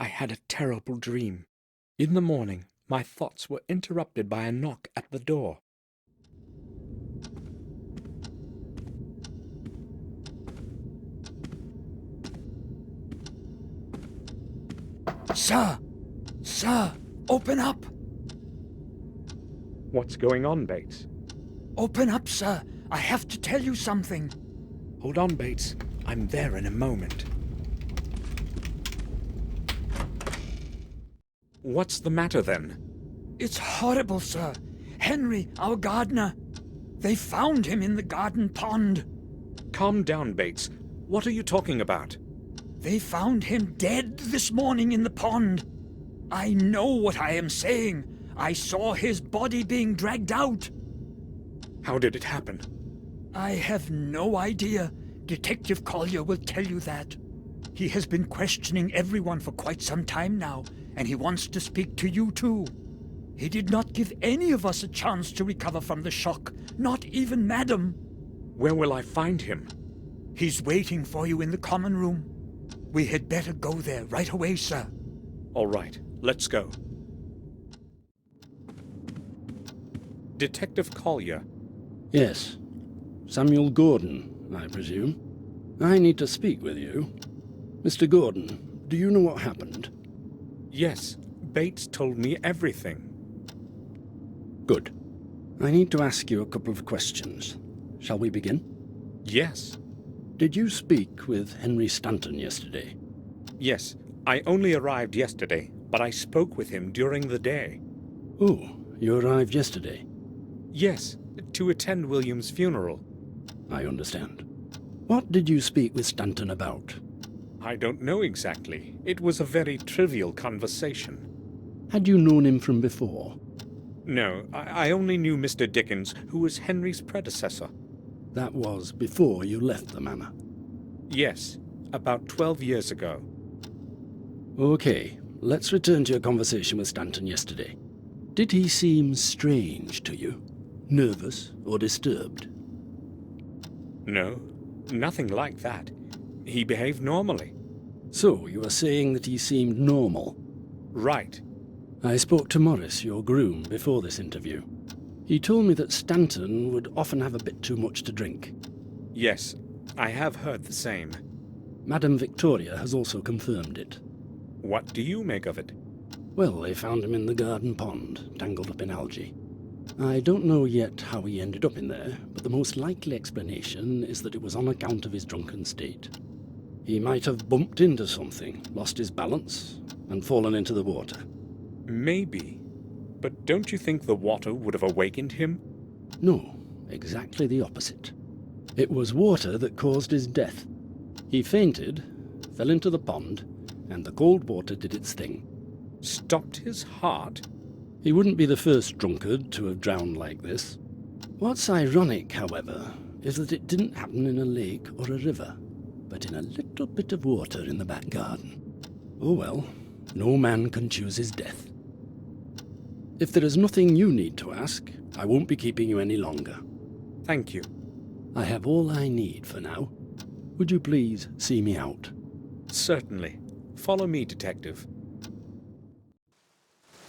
I had a terrible dream. In the morning, my thoughts were interrupted by a knock at the door. Sir! Sir! Open up! What's going on, Bates? Open up, sir! I have to tell you something. Hold on, Bates. I'm there in a moment. What's the matter, then? It's horrible, sir. Henry, our gardener. They found him in the garden pond. Calm down, Bates. What are you talking about? They found him dead this morning in the pond. I know what I am saying. I saw his body being dragged out. How did it happen? I have no idea. Detective Collier will tell you that. He has been questioning everyone for quite some time now, and he wants to speak to you too. He did not give any of us a chance to recover from the shock, not even Madam. Where will I find him? He's waiting for you in the common room. We had better go there right away, sir. All right, let's go. Detective Collier. Yes. Samuel Gordon, I presume. I need to speak with you. Mr. Gordon, do you know what happened? Yes, Bates told me everything. Good. I need to ask you a couple of questions. Shall we begin? Yes. Did you speak with Henry Stanton yesterday? Yes, I only arrived yesterday, but I spoke with him during the day. Oh, you arrived yesterday? Yes, to attend William's funeral. I understand. What did you speak with Stanton about? I don't know exactly. It was a very trivial conversation. Had you known him from before? No, I only knew Mr. Dickens, who was Henry's predecessor. That was before you left the manor? Yes, about 12 years ago. Okay, let's return to your conversation with Stanton yesterday. Did he seem strange to you? Nervous or disturbed? No, nothing like that. He behaved normally. So, you are saying that he seemed normal? Right. I spoke to Morris, your groom, before this interview. He told me that Stanton would often have a bit too much to drink. Yes, I have heard the same. Madame Victoria has also confirmed it. What do you make of it? Well, they found him in the garden pond, tangled up in algae. I don't know yet how he ended up in there, but the most likely explanation is that it was on account of his drunken state. He might have bumped into something, lost his balance, and fallen into the water. Maybe. But don't you think the water would have awakened him? No, exactly the opposite. It was water that caused his death. He fainted, fell into the pond, and the cold water did its thing. Stopped his heart? He wouldn't be the first drunkard to have drowned like this. What's ironic, however, is that it didn't happen in a lake or a river, but in a little bit of water in the back garden. Oh well, no man can choose his death. If there is nothing you need to ask, I won't be keeping you any longer. Thank you. I have all I need for now. Would you please see me out? Certainly. Follow me, Detective.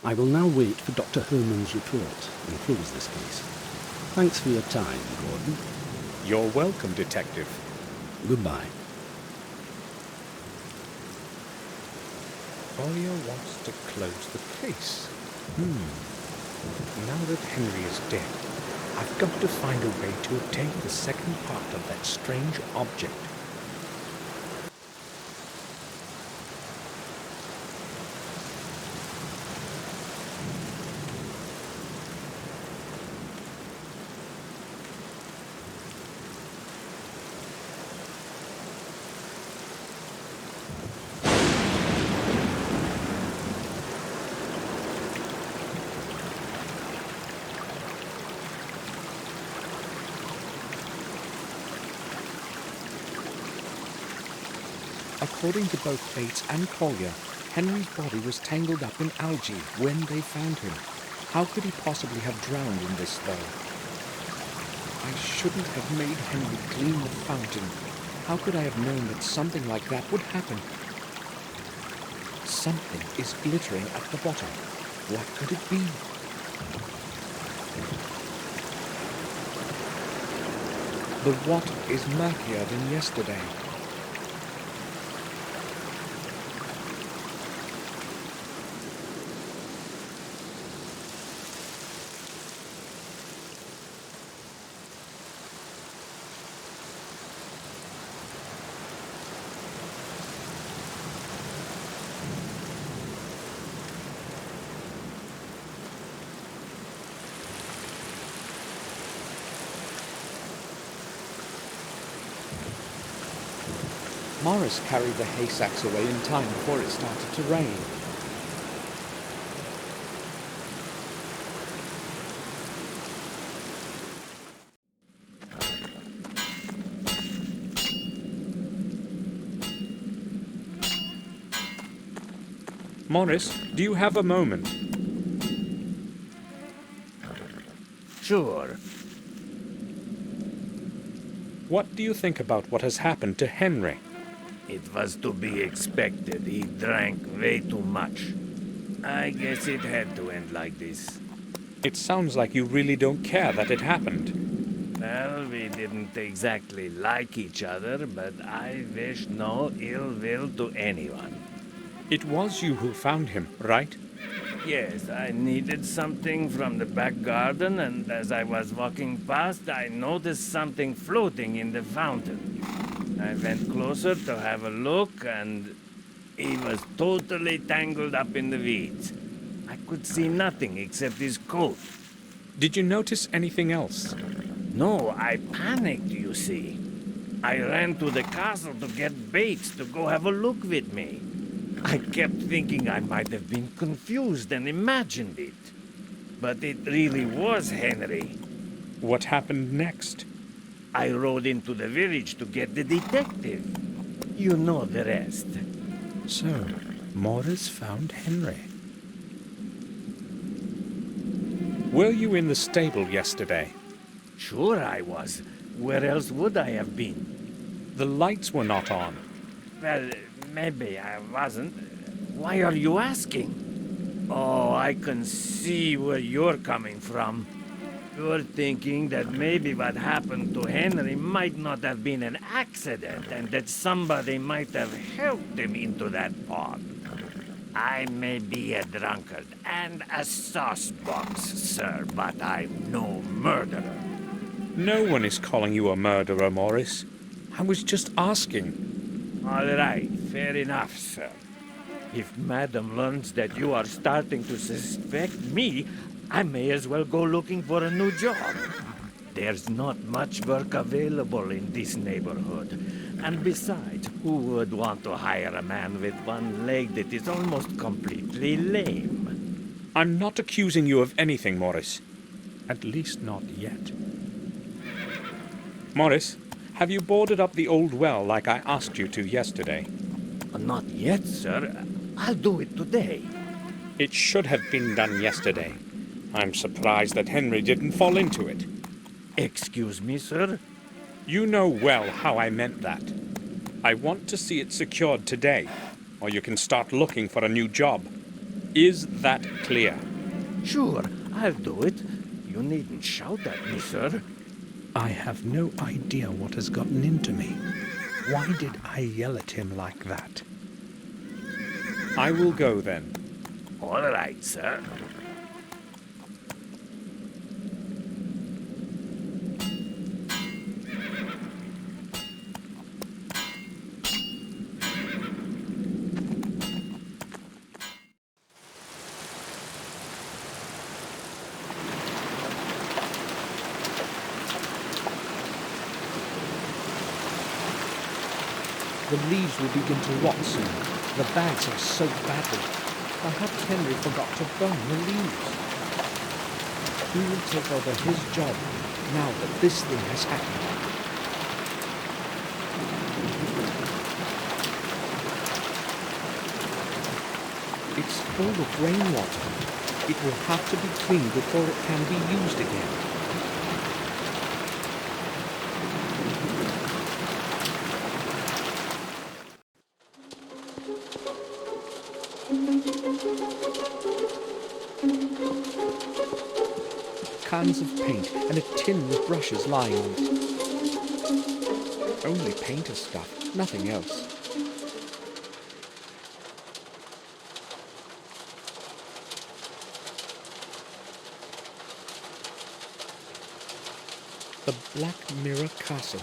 I will now wait for Dr. Herman's report and close this case. Thanks for your time, Gordon. You're welcome, Detective. Goodbye. Collier wants to close the case. Now that Henry is dead, I've got to find a way to obtain the second part of that strange object. According to both Bates and Collier, Henry's body was tangled up in algae when they found him. How could he possibly have drowned in this, though? I shouldn't have made Henry clean the fountain. How could I have known that something like that would happen? Something is glittering at the bottom. What could it be? The water is murkier than yesterday. Morris carried the hay sacks away in time before it started to rain. Morris, do you have a moment? Sure. What do you think about what has happened to Henry? It was to be expected. He drank way too much. I guess it had to end like this. It sounds like you really don't care that it happened. Well, we didn't exactly like each other, but I wish no ill will to anyone. It was you who found him, right? Yes, I needed something from the back garden, and as I was walking past, I noticed something floating in the fountain. I went closer to have a look, and he was totally tangled up in the weeds. I could see nothing except his coat. Did you notice anything else? No, I panicked, you see. I ran to the castle to get Bates to go have a look with me. I kept thinking I might have been confused and imagined it. But it really was Henry. What happened next? I rode into the village to get the detective. You know the rest. So, Morris found Henry. Were you in the stable yesterday? Sure I was. Where else would I have been? The lights were not on. Well, maybe I wasn't. Why are you asking? Oh, I can see where you're coming from. You're thinking that maybe what happened to Henry might not have been an accident and that somebody might have helped him into that pond. I may be a drunkard and a saucebox, sir, but I'm no murderer. No one is calling you a murderer, Morris. I was just asking. All right, fair enough, sir. If Madam learns that you are starting to suspect me, I may as well go looking for a new job. There's not much work available in this neighborhood. And besides, who would want to hire a man with one leg that is almost completely lame? I'm not accusing you of anything, Morris. At least not yet. Morris, have you boarded up the old well like I asked you to yesterday? Not yet, sir. I'll do it today. It should have been done yesterday. I'm surprised that Henry didn't fall into it. Excuse me, sir? You know well how I meant that. I want to see it secured today, or you can start looking for a new job. Is that clear? Sure, I'll do it. You needn't shout at me, sir. I have no idea what has gotten into me. Why did I yell at him like that? I will go then. All right, sir. The leaves will begin to rot soon. The bags are soaked badly. Perhaps Henry forgot to burn the leaves. Who will take over his job now that this thing has happened? It's full of rainwater. It will have to be cleaned before it can be used again. Cans of paint and a tin with brushes lying on it. Only painter stuff, nothing else. The Black Mirror Castle.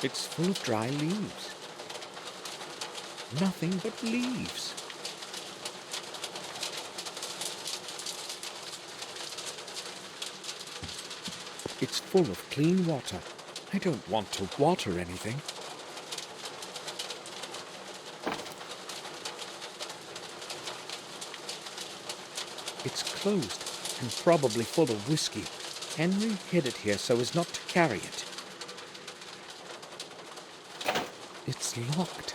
It's full of dry leaves. Nothing but leaves. It's full of clean water. I don't want to water anything. It's closed and probably full of whiskey. Henry hid it here so as not to carry it. It's locked.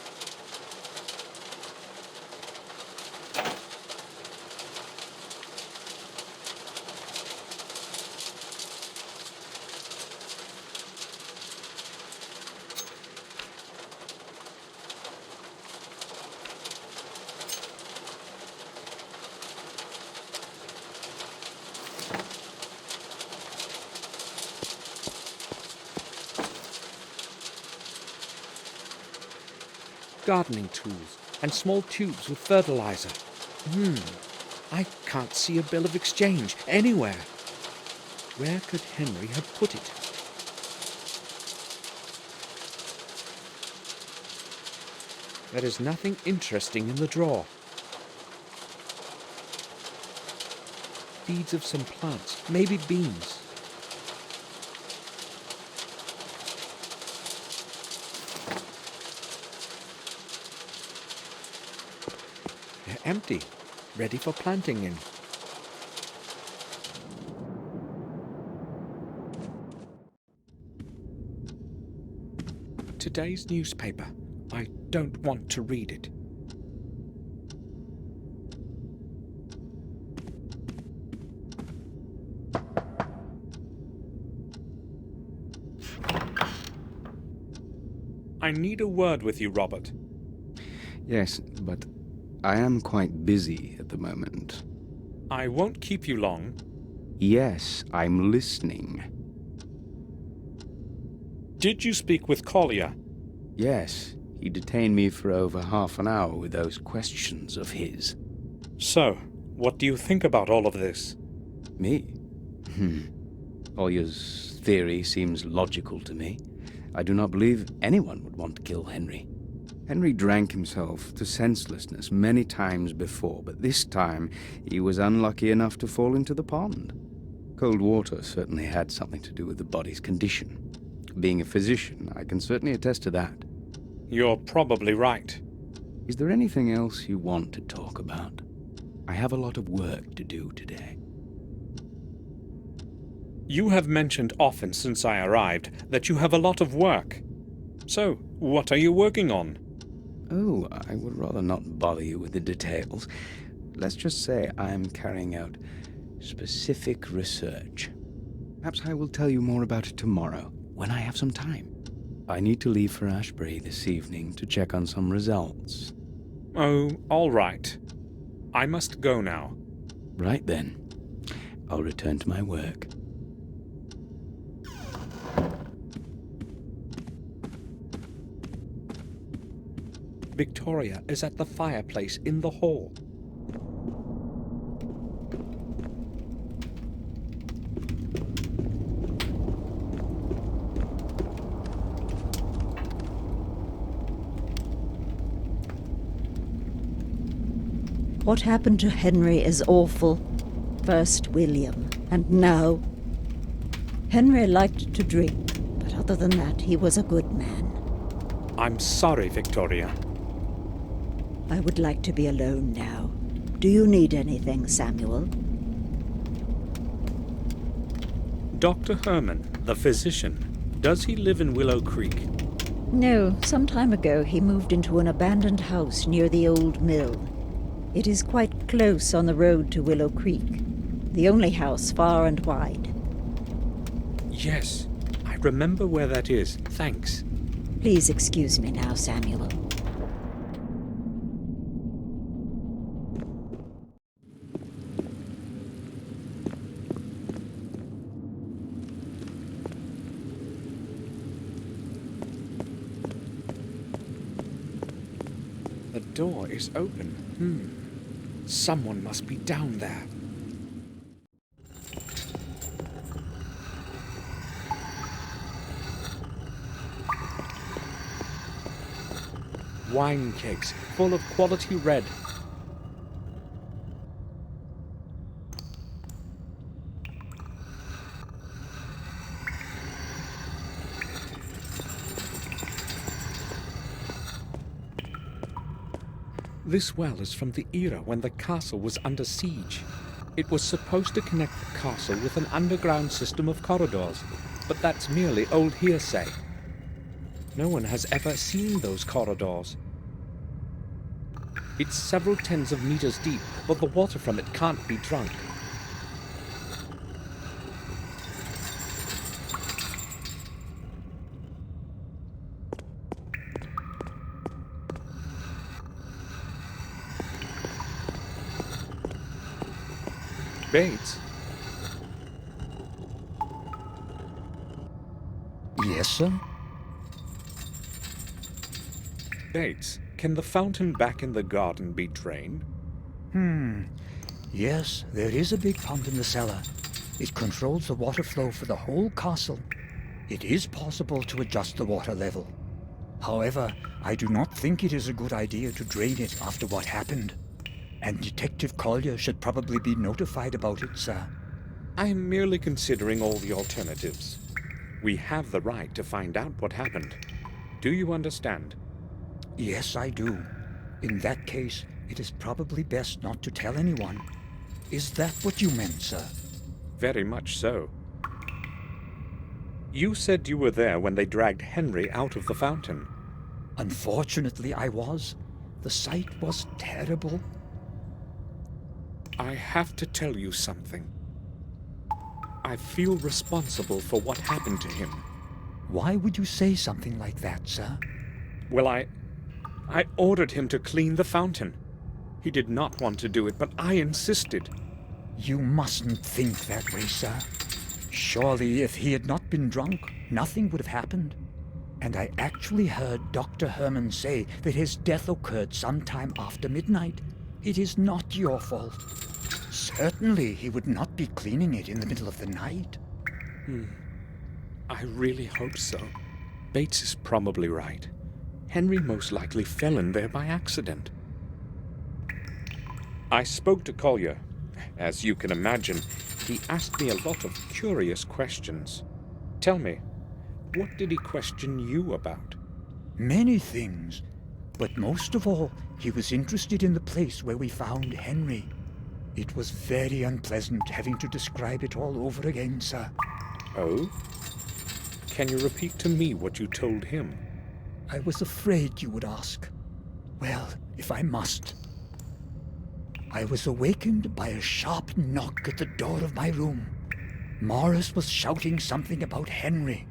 Gardening tools and small tubes with fertilizer. I can't see a bill of exchange anywhere. Where could Henry have put it? There is nothing interesting in the drawer. Seeds of some plants, maybe beans. They're empty, ready for planting in. Today's newspaper. I don't want to read it. I need a word with you, Robert. Yes, but I am quite busy at the moment. I won't keep you long. Yes, I'm listening. Did you speak with Collier? Yes, he detained me for over half an hour with those questions of his. So, what do you think about all of this? Me? Collier's theory seems logical to me. I do not believe anyone would want to kill Henry. Henry drank himself to senselessness many times before, but this time he was unlucky enough to fall into the pond. Cold water certainly had something to do with the body's condition. Being a physician, I can certainly attest to that. You're probably right. Is there anything else you want to talk about? I have a lot of work to do today. You have mentioned often since I arrived that you have a lot of work. So, what are you working on? Oh, I would rather not bother you with the details. Let's just say I'm carrying out specific research. Perhaps I will tell you more about it tomorrow, when I have some time. I need to leave for Ashbury this evening to check on some results. Oh, all right. I must go now. Right then. I'll return to my work. Victoria is at the fireplace in the hall. What happened to Henry is awful. First William, and now... Henry liked to drink, but other than that, he was a good man. I'm sorry, Victoria. I would like to be alone now. Do you need anything, Samuel? Dr. Herman, the physician, does he live in Willow Creek? No, some time ago he moved into an abandoned house near the old mill. It is quite close on the road to Willow Creek, the only house far and wide. Yes, I remember where that is. Thanks. Please excuse me now, Samuel. The door is open. Someone must be down there. Wine kegs full of quality red. This well is from the era when the castle was under siege. It was supposed to connect the castle with an underground system of corridors, but that's merely old hearsay. No one has ever seen those corridors. It's several tens of meters deep, but the water from it can't be drunk. Bates? Yes, sir? Bates, can the fountain back in the garden be drained? Yes, there is a big pump in the cellar. It controls the water flow for the whole castle. It is possible to adjust the water level. However, I do not think it is a good idea to drain it after what happened. And Detective Collier should probably be notified about it, sir. I am merely considering all the alternatives. We have the right to find out what happened. Do you understand? Yes, I do. In that case, it is probably best not to tell anyone. Is that what you meant, sir? Very much so. You said you were there when they dragged Henry out of the fountain. Unfortunately, I was. The sight was terrible. I have to tell you something. I feel responsible for what happened to him. Why would you say something like that, sir? Well, I ordered him to clean the fountain. He did not want to do it, but I insisted. You mustn't think that way, sir. Surely, if he had not been drunk, nothing would have happened. And I actually heard Dr. Herman say that his death occurred sometime after midnight. It is not your fault. Certainly, he would not be cleaning it in the middle of the night. I really hope so. Bates is probably right. Henry most likely fell in there by accident. I spoke to Collier. As you can imagine, he asked me a lot of curious questions. Tell me, what did he question you about? Many things. But most of all, he was interested in the place where we found Henry. It was very unpleasant having to describe it all over again, sir. Oh? Can you repeat to me what you told him? I was afraid you would ask. Well, if I must. I was awakened by a sharp knock at the door of my room. Morris was shouting something about Henry.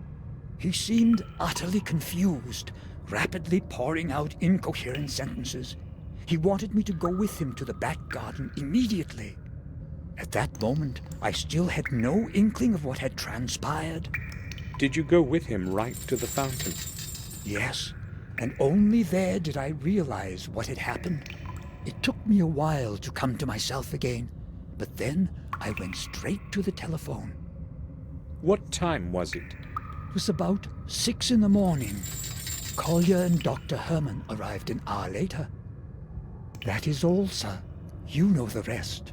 He seemed utterly confused, rapidly pouring out incoherent sentences. He wanted me to go with him to the back garden immediately. At that moment, I still had no inkling of what had transpired. Did you go with him right to the fountain? Yes, and only there did I realize what had happened. It took me a while to come to myself again, but then I went straight to the telephone. What time was it? It was about 6 in the morning. Collier and Dr. Herman arrived an hour later. That is all, sir. You know the rest.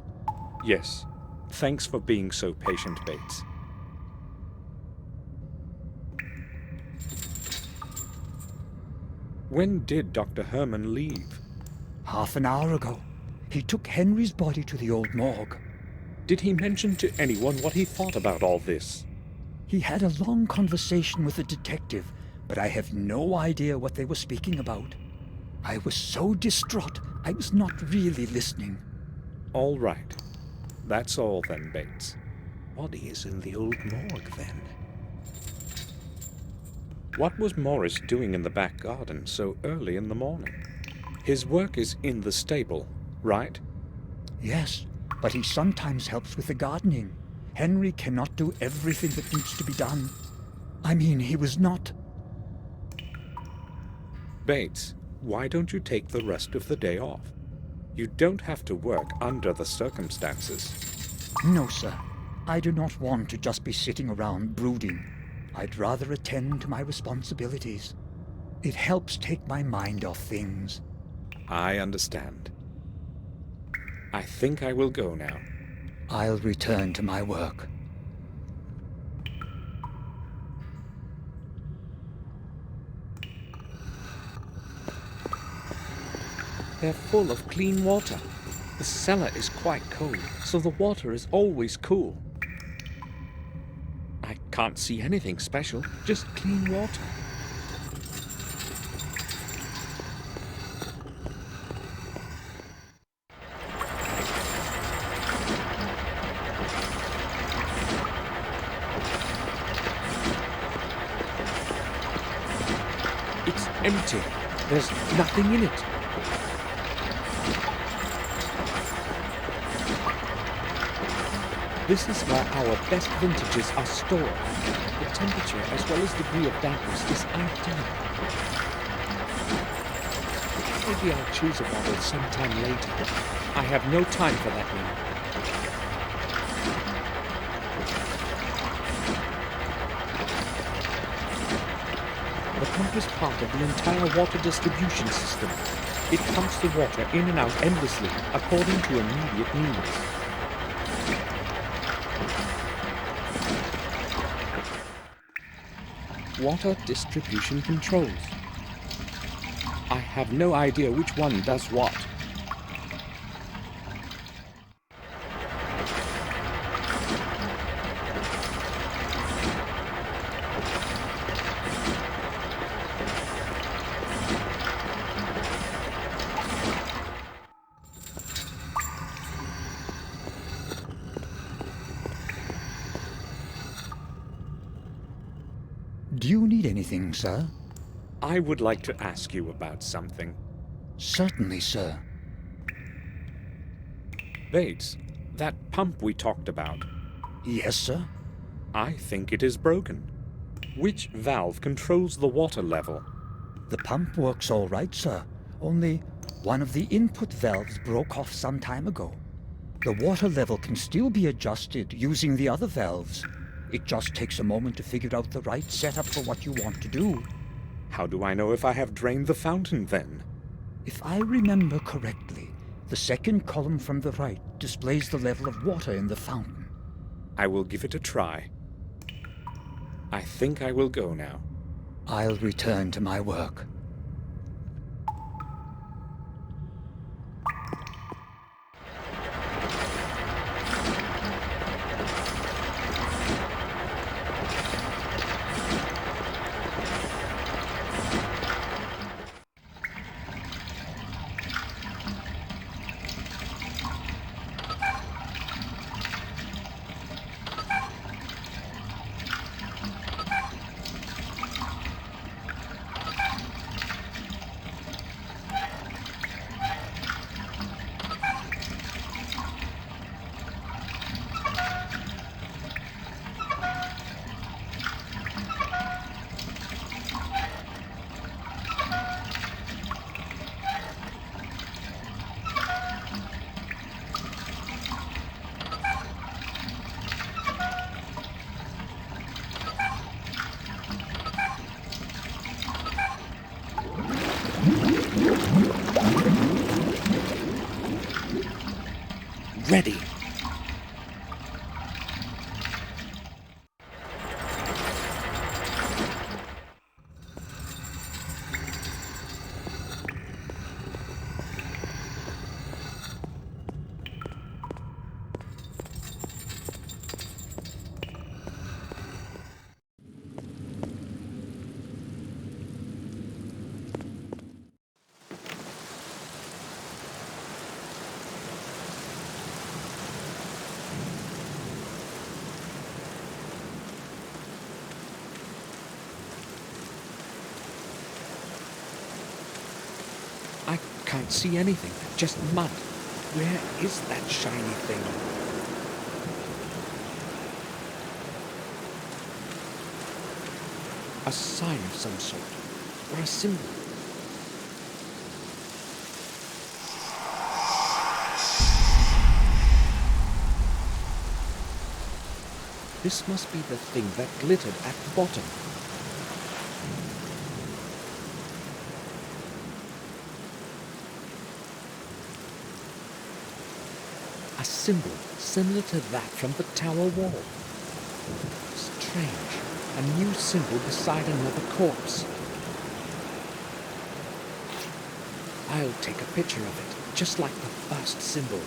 Yes. Thanks for being so patient, Bates. When did Dr. Herman leave? Half an hour ago. He took Henry's body to the old morgue. Did he mention to anyone what he thought about all this? He had a long conversation with a detective, but I have no idea what they were speaking about. I was so distraught, I was not really listening. All right. That's all then, Bates. Body is in the old morgue then. What was Morris doing in the back garden so early in the morning? His work is in the stable, right? Yes, but he sometimes helps with the gardening. Henry cannot do everything that needs to be done. I mean, he was not... Bates, why don't you take the rest of the day off? You don't have to work under the circumstances. No, sir. I do not want to just be sitting around brooding. I'd rather attend to my responsibilities. It helps take my mind off things. I understand. I think I will go now. I'll return to my work. They're full of clean water. The cellar is quite cold, so the water is always cool. I can't see anything special, just clean water. It's empty. There's nothing in it. This is where our best vintages are stored. The temperature as well as degree of dampness is ideal. Maybe I'll choose a bottle sometime later. I have no time for that now. The pump is part of the entire water distribution system. It pumps the water in and out endlessly according to immediate needs. Water distribution controls. I have no idea which one does what. Do you need anything, sir? I would like to ask you about something. Certainly, sir. Bates, that pump we talked about, Yes, sir? I think it is broken. Which valve controls the water level? The pump works all right, sir. Only one of the input valves broke off some time ago. The water level can still be adjusted using the other valves. It just takes a moment to figure out the right setup for what you want to do. How do I know if I have drained the fountain then? If I remember correctly, the second column from the right displays the level of water in the fountain. I will give it a try. I think I will go now. I'll return to my work. Ready. can't see anything, just mud. Where is that shiny thing? A sign of some sort, or a symbol. This must be the thing that glittered at the bottom. A symbol similar to that from the tower wall. Strange, a new symbol beside another corpse. I'll take a picture of it, just like the first symbol.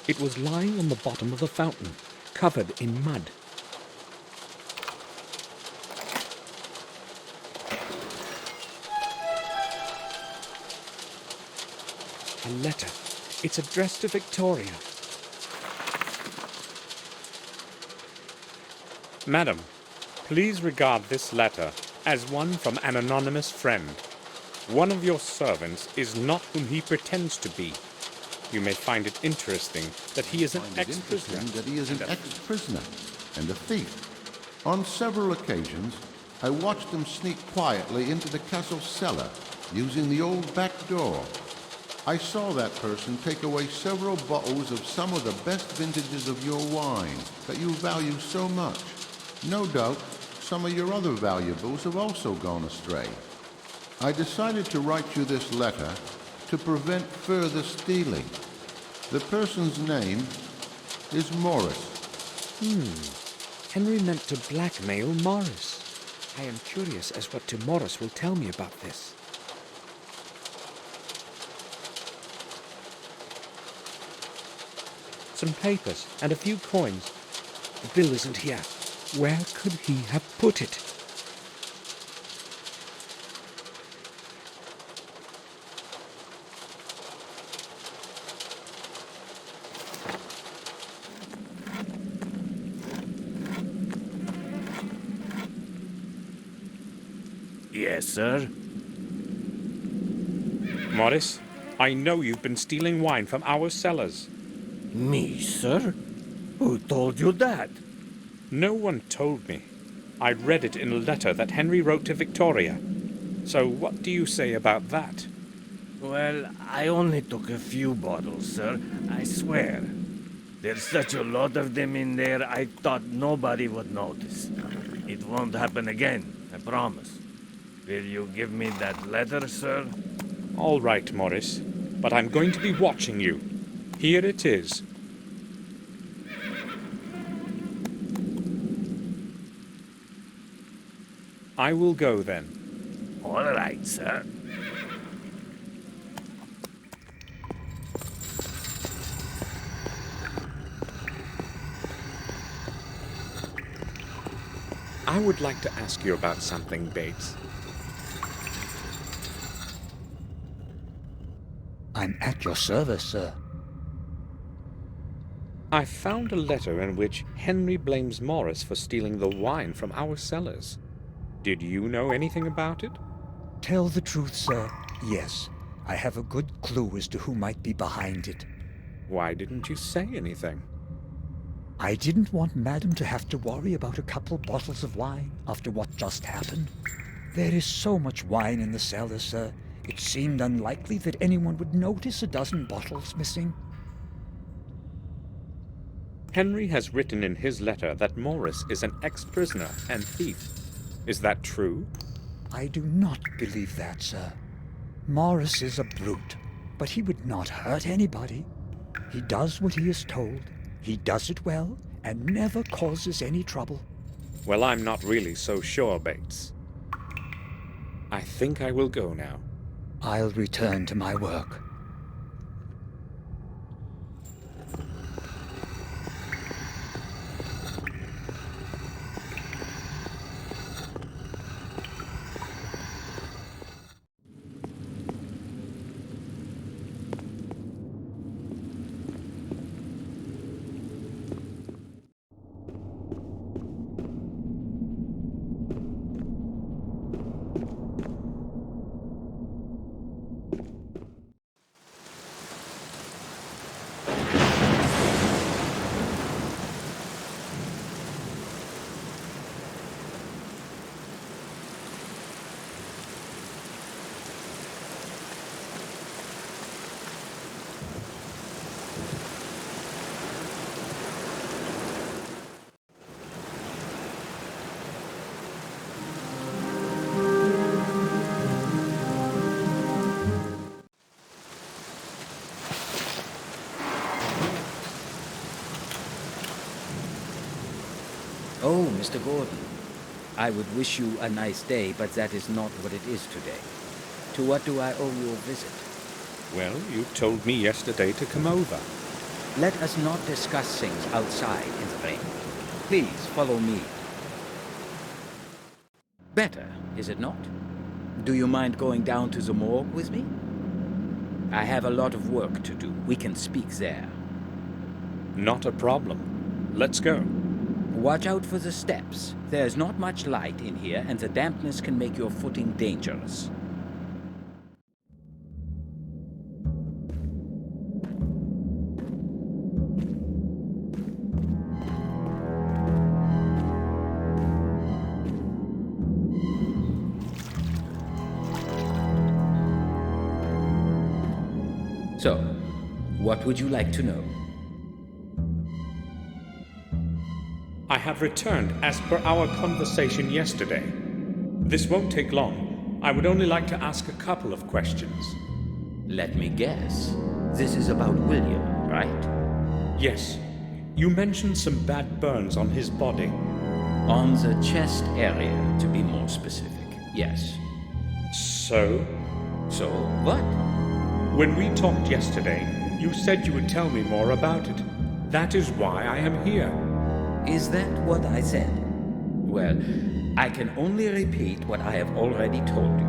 It was lying on the bottom of the fountain, covered in mud. A letter. It's addressed to Victoria. Madam, please regard this letter as one from an anonymous friend. One of your servants is not whom he pretends to be. You may find it interesting that he is an ex-prisoner. And a thief. On several occasions, I watched him sneak quietly into the castle cellar, using the old back door. I saw that person take away several bottles of some of the best vintages of your wine that you value so much. No doubt, some of your other valuables have also gone astray. I decided to write you this letter to prevent further stealing. The person's name is Morris. Henry meant to blackmail Morris. I am curious as what Morris will tell me about this. Some papers and a few coins. The bill isn't here. Where could he have put it? Yes, sir. Morris, I know you've been stealing wine from our cellars. Me, sir? Who told you that? No one told me. I read it in a letter that Henry wrote to Victoria. So what do you say about that? Well, I only took a few bottles, sir. I swear. There's such a lot of them in there, I thought nobody would notice. It won't happen again, I promise. Will you give me that letter, sir? All right, Morris, but I'm going to be watching you. Here it is. I will go then. All right, sir. I would like to ask you about something, Bates. I'm at your service, sir. I found a letter in which Henry blames Morris for stealing the wine from our cellars. Did you know anything about it? Tell the truth, sir. Yes, I have a good clue as to who might be behind it. Why didn't you say anything? I didn't want Madam to have to worry about a couple bottles of wine after what just happened. There is so much wine in the cellar, sir. It seemed unlikely that anyone would notice a dozen bottles missing. Henry has written in his letter that Morris is an ex-prisoner and thief. Is that true? I do not believe that, sir. Morris is a brute. but he would not hurt anybody. He does what he is told. He does it well and never causes any trouble. Well, I'm not really so sure, Bates. I think I will go now. I'll return to my work. Oh, Mr. Gordon. I would wish you a nice day, but that is not what it is today. To what do I owe you a visit? Well, you told me yesterday to come over. Let us not discuss things outside in the rain. Please follow me. Better, is it not? Do you mind going down to the morgue with me? I have a lot of work to do. We can speak there. Not a problem. Let's go. Watch out for the steps. There's not much light in here, and the dampness can make your footing dangerous. So, what would you like to know? I have returned as per our conversation yesterday. This won't take long. I would only like to ask a couple of questions. Let me guess. This is about William, right? Yes. You mentioned some bad burns on his body. On the chest area, to be more specific. Yes. So? So, what? When we talked yesterday, you said you would tell me more about it. That is why I am here. Is that what I said? Well, I can only repeat what I have already told you.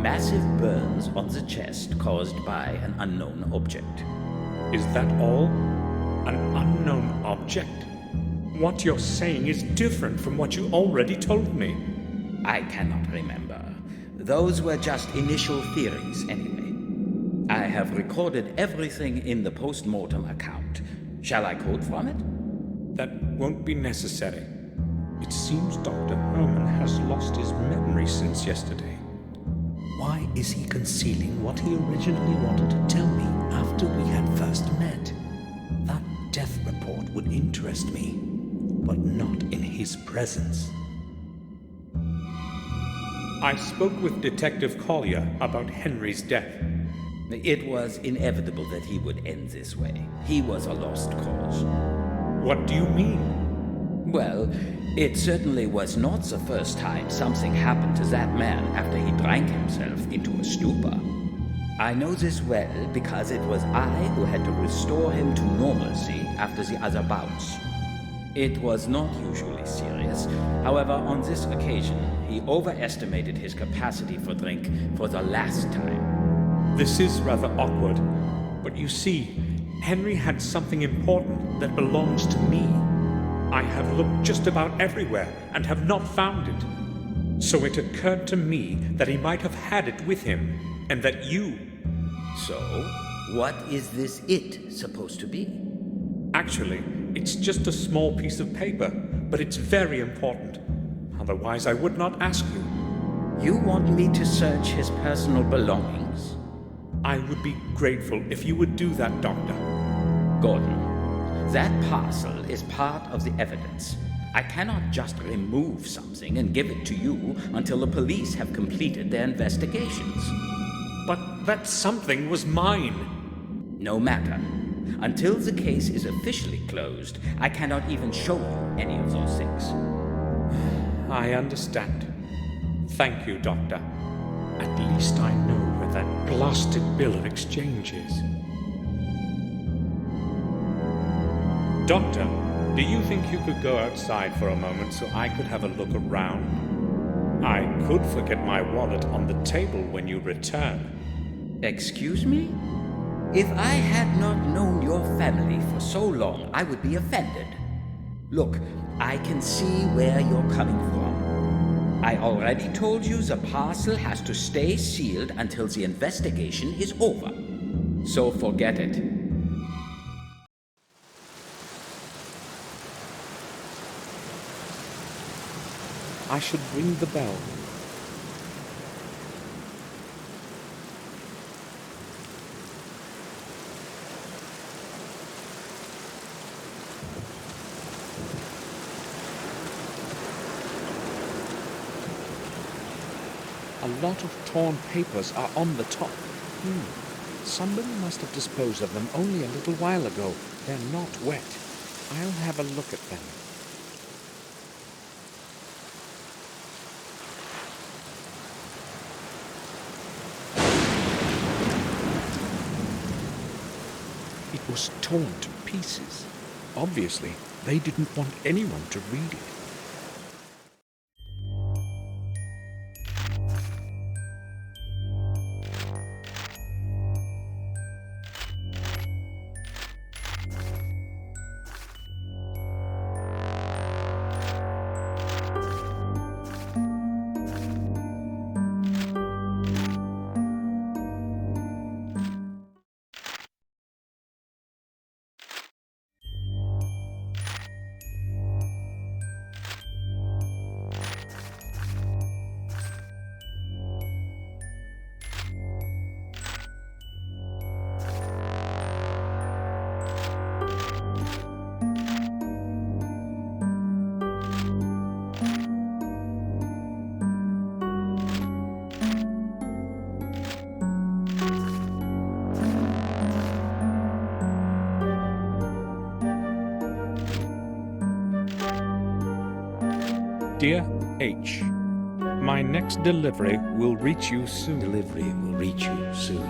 Massive burns on the chest caused by an unknown object. Is that all? An unknown object? What you're saying is different from what you already told me. I cannot remember. Those were just initial theories, anyway. I have recorded everything in the post-mortem account. Shall I quote from it? That won't be necessary. It seems Dr. Herman has lost his memory since yesterday. Why is he concealing what he originally wanted to tell me after we had first met? That death report would interest me, but not in his presence. I spoke with Detective Collier about Henry's death. It was inevitable that he would end this way. He was a lost cause. What do you mean? Well, it certainly was not the first time something happened to that man after he drank himself into a stupor. I know this well because it was I who had to restore him to normalcy after the other bouts. It was not usually serious. However, on this occasion, he overestimated his capacity for drink for the last time. This is rather awkward, but you see, Henry had something important that belongs to me. I have looked just about everywhere and have not found it. So it occurred to me that he might have had it with him, and that you... So, what is this it supposed to be? Actually, it's just a small piece of paper, but it's very important. Otherwise, I would not ask you. You want me to search his personal belongings? I would be grateful if you would do that, Doctor. Gordon, that parcel is part of the evidence. I cannot just remove something and give it to you until the police have completed their investigations. But That something was mine. No matter. Until the case is officially closed, I cannot even show you any of those things. I understand. Thank you, Doctor. At least I know where that blasted bill of exchange is. Doctor, do you think you could go outside for a moment so I could have a look around? I could forget my wallet on the table when you return. Excuse me? If I had not known your family for so long, I would be offended. Look, I can see where you're coming from. I already told you the parcel has to stay sealed until the investigation is over. So forget it. I should ring the bell. A lot of torn papers are on the top. Somebody must have disposed of them only a little while ago. They're not wet. I'll have a look at them. It was torn to pieces. Obviously, they didn't want anyone to read it. Dear H, my next delivery will reach you soon. Delivery will reach you soon.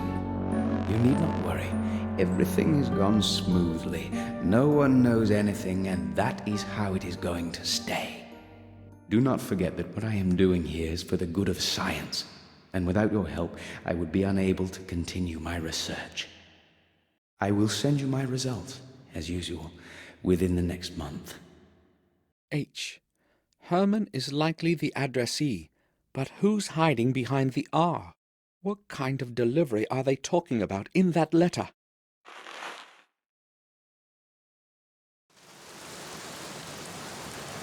You need not worry. Everything has gone smoothly. No one knows anything, and that is how it is going to stay. Do not forget that what I am doing here is for the good of science, and without your help, I would be unable to continue my research. I will send you my results, as usual, within the next month. H. Herman is likely the addressee, but who's hiding behind the R? What kind of delivery are they talking about in that letter?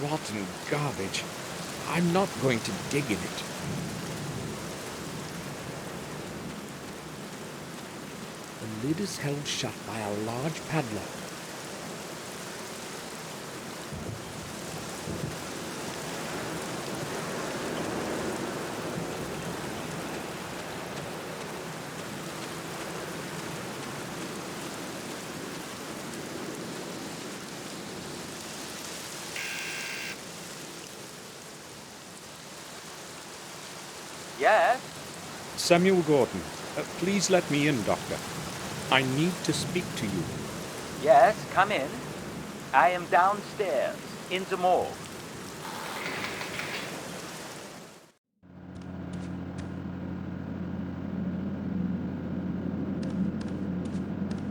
Rotten garbage. I'm not going to dig in it. The lid is held shut by a large padlock. Yes? Samuel Gordon, please let me in, Doctor. I need to speak to you. Yes, come in. I am downstairs, in the morgue.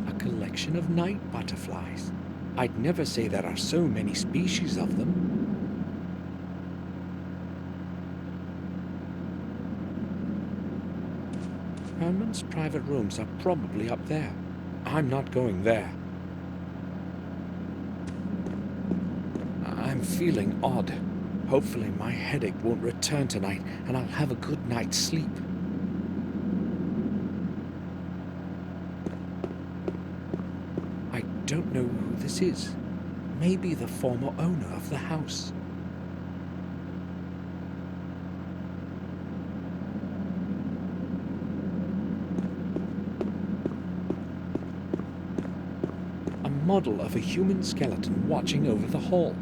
A collection of night butterflies. I'd never say there are so many species of them. Herman's private rooms are probably up there. I'm not going there. I'm feeling odd. Hopefully my headache won't return tonight and I'll have a good night's sleep. I don't know who this is. Maybe the former owner of the house. model of a human skeleton watching over the hall,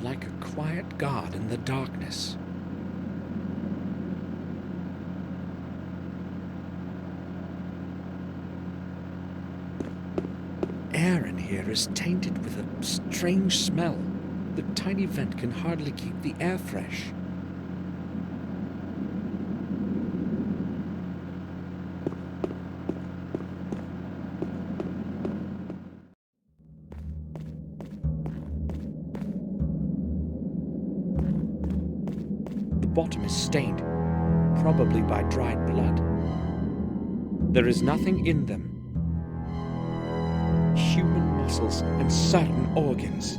like a quiet guard in the darkness. Air in here is tainted with a strange smell. The tiny vent can hardly keep the air fresh. The bottom is stained, probably by dried blood. There is nothing in them. Human muscles and certain organs.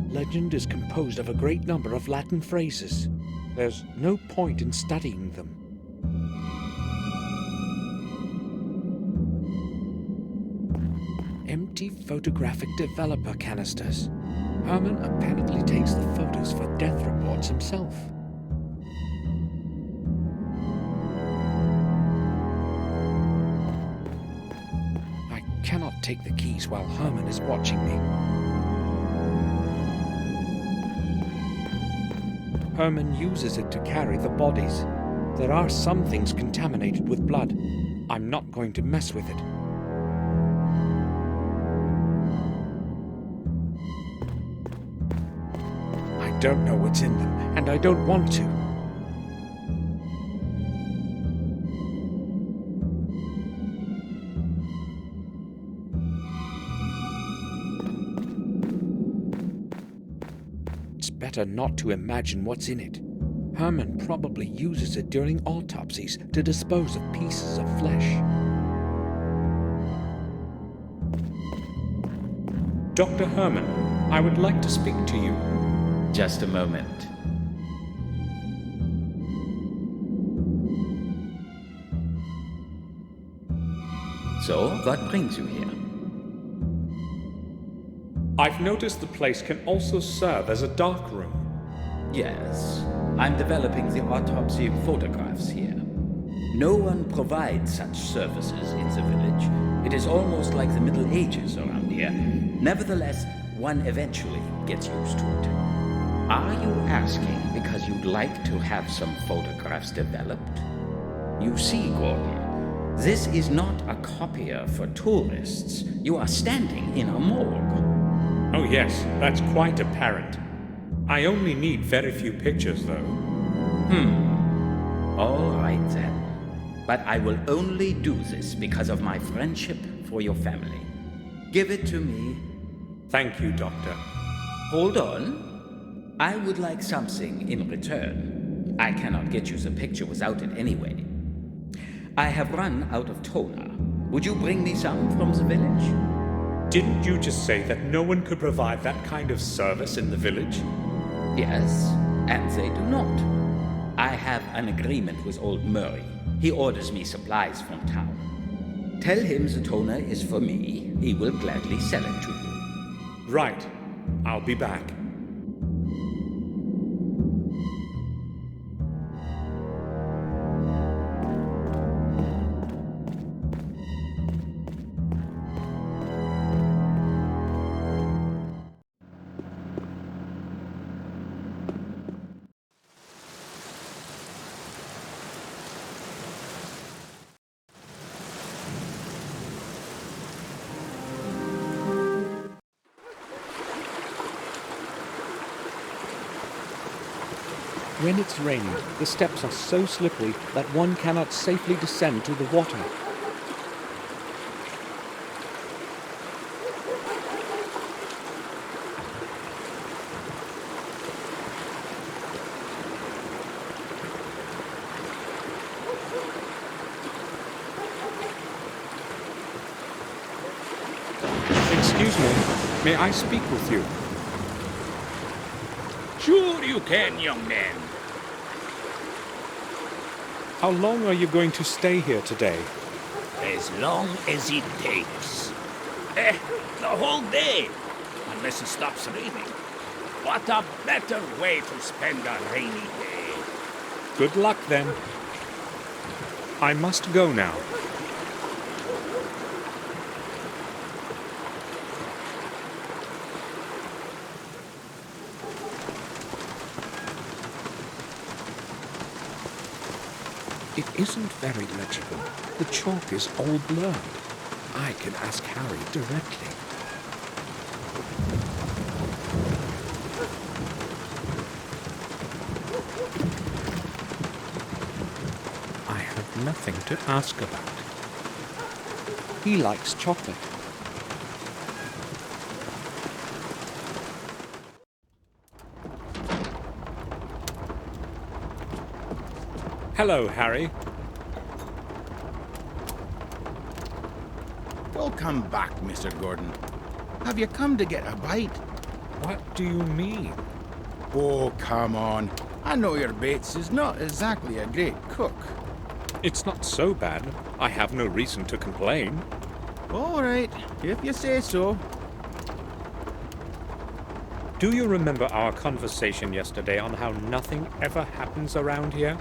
Legend is composed of a great number of Latin phrases. There's no point in studying them. Empty photographic developer canisters. Herman apparently takes the photos for death reports himself. I cannot take the keys while Herman is watching me. Herman uses it to carry the bodies. There are some things contaminated with blood. I'm not going to mess with it. I don't know what's in them, and I don't want to. Better not to imagine what's in it. Herman probably uses it during autopsies to dispose of pieces of flesh. Dr. Herman, I would like to speak to you. Just a moment. So, what brings you here? I've noticed the place can also serve as a dark room. Yes, I'm developing the autopsy photographs here. No one provides such services in the village. It is almost like the Middle Ages around here. Nevertheless, one eventually gets used to it. Are you asking because you'd like to have some photographs developed? You see, Gordon, this is not a copier for tourists. You are standing in a morgue. Oh yes, that's quite apparent. I only need very few pictures, though. All right then. But I will only do this because of my friendship for your family. Give it to me. Thank you, Doctor. Hold on. I would like something in return. I cannot get you the picture without it anyway. I have run out of toner. Would you bring me some from the village? Didn't you just say that no one could provide that kind of service in the village? Yes, and they do not. I have an agreement with old Murray. He orders me supplies from town. Tell him the toner is for me. He will gladly sell it to you. Right. I'll be back. When it's raining, the steps are so slippery that one cannot safely descend to the water. Excuse me, may I speak with you? Sure you can, young man. How long are you going to stay here today? As long as it takes. The whole day, unless it stops raining. What a better way to spend a rainy day. Good luck, then. I must go now. It isn't very legible. The chalk is all blurred. I can ask Harry directly. I have nothing to ask about. He likes chocolate. Hello, Harry. Welcome back, Mr. Gordon. Have you come to get a bite? What do you mean? Oh, come on. I know your Bates is not exactly a great cook. It's not so bad. I have no reason to complain. All right, if you say so. Do you remember our conversation yesterday on how nothing ever happens around here?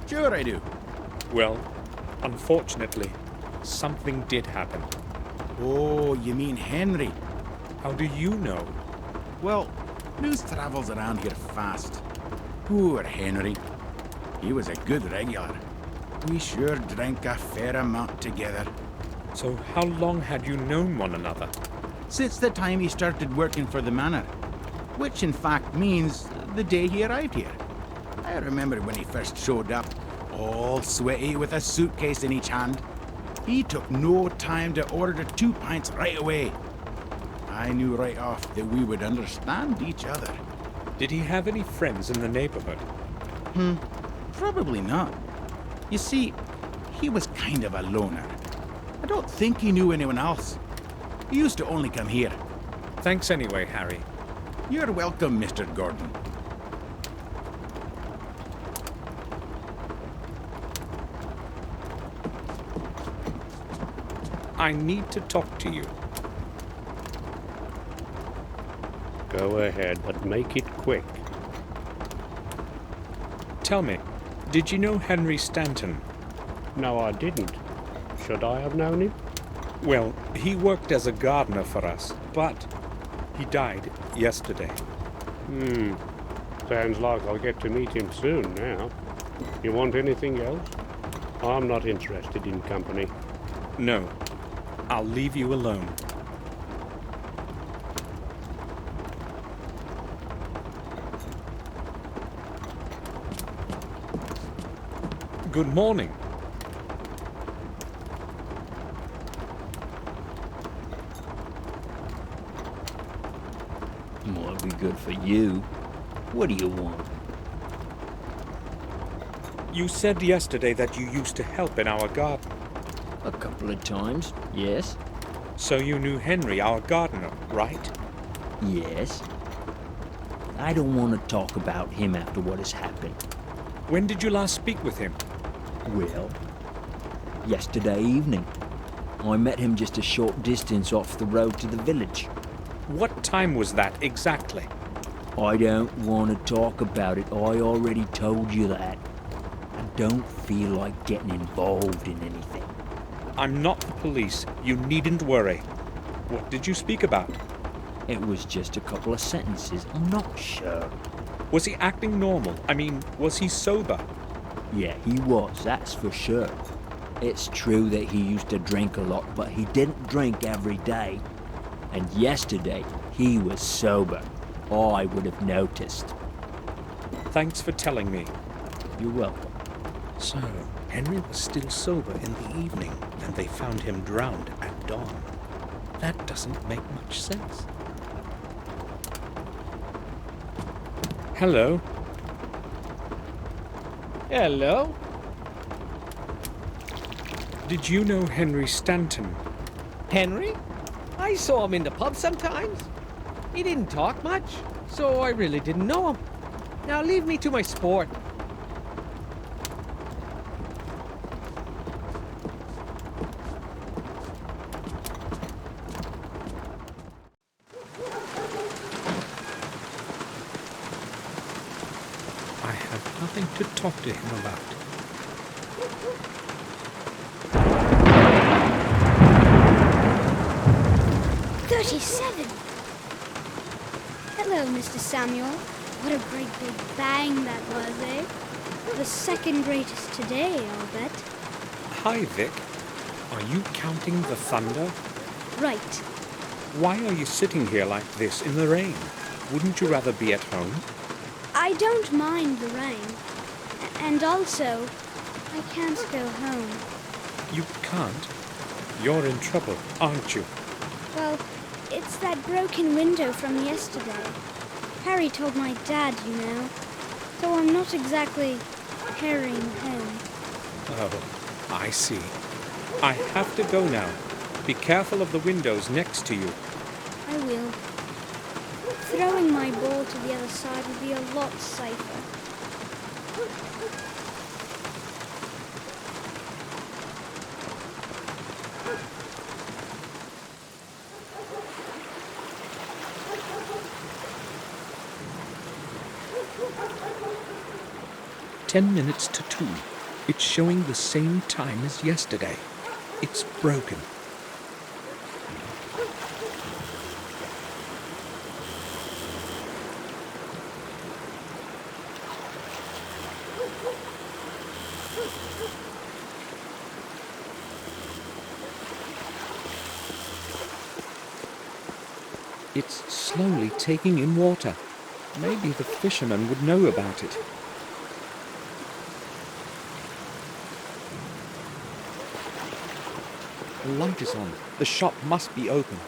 Sure I do. Well, unfortunately, something did happen. Oh, you mean Henry? How do you know? Well, news travels around here fast. Poor Henry. He was a good regular. We sure drank a fair amount together. So how long had you known one another? Since the time he started working for the manor. Which in fact means the day he arrived here. I remember when he first showed up, all sweaty with a suitcase in each hand. He took no time to order the 2 pints right away. I knew right off that we would understand each other. Did he have any friends in the neighborhood? Probably not. You see, he was kind of a loner. I don't think he knew anyone else. He used to only come here. Thanks anyway, Harry. You're welcome, Mr. Gordon. I need to talk to you. Go ahead, but make it quick. Tell me, did you know Henry Stanton? No, I didn't. Should I have known him? Well, he worked as a gardener for us, but he died yesterday. Sounds like I'll get to meet him soon now. You want anything else? I'm not interested in company. No, I'll leave you alone. Good morning. Might be good for you. What do you want? You said yesterday that you used to help in our garden. A couple of times, yes. So you knew Henry, our gardener, right? Yes. I don't want to talk about him after what has happened. When did you last speak with him? Well, yesterday evening. I met him just a short distance off the road to the village. What time was that exactly? I don't want to talk about it. I already told you that. I don't feel like getting involved in anything. I'm not the police. You needn't worry. What did you speak about? It was just a couple of sentences. I'm not sure. Was he acting normal? I mean, was he sober? Yeah, he was, that's for sure. It's true that he used to drink a lot, but he didn't drink every day. And yesterday, he was sober. I would have noticed. Thanks for telling me. You're welcome. So, Henry was still sober in the evening, and they found him drowned at dawn. That doesn't make much sense. Hello. Hello? Did you know Henry Stanton? Henry? I saw him in the pub sometimes. He didn't talk much, so I really didn't know him. Now leave me to my sport. I have nothing to talk to him about. Hello, Mr. Samuel. What a great big bang that was, eh? The second greatest today, I'll bet. Hi, Vic. Are you counting the thunder? Right. Why are you sitting here like this in the rain? Wouldn't you rather be at home? I don't mind the rain. And also, I can't go home. You can't? You're in trouble, aren't you? Well, it's that broken window from yesterday. Harry told my dad, you know. So I'm not exactly hurrying home. Oh, I see. I have to go now. Be careful of the windows next to you. I will. Throwing my ball to the other side would be a lot safer. "10 minutes to 2. It's showing the same time as yesterday. It's broken. It's slowly taking in water. Maybe the fishermen would know about it. The light is on. The shop must be open.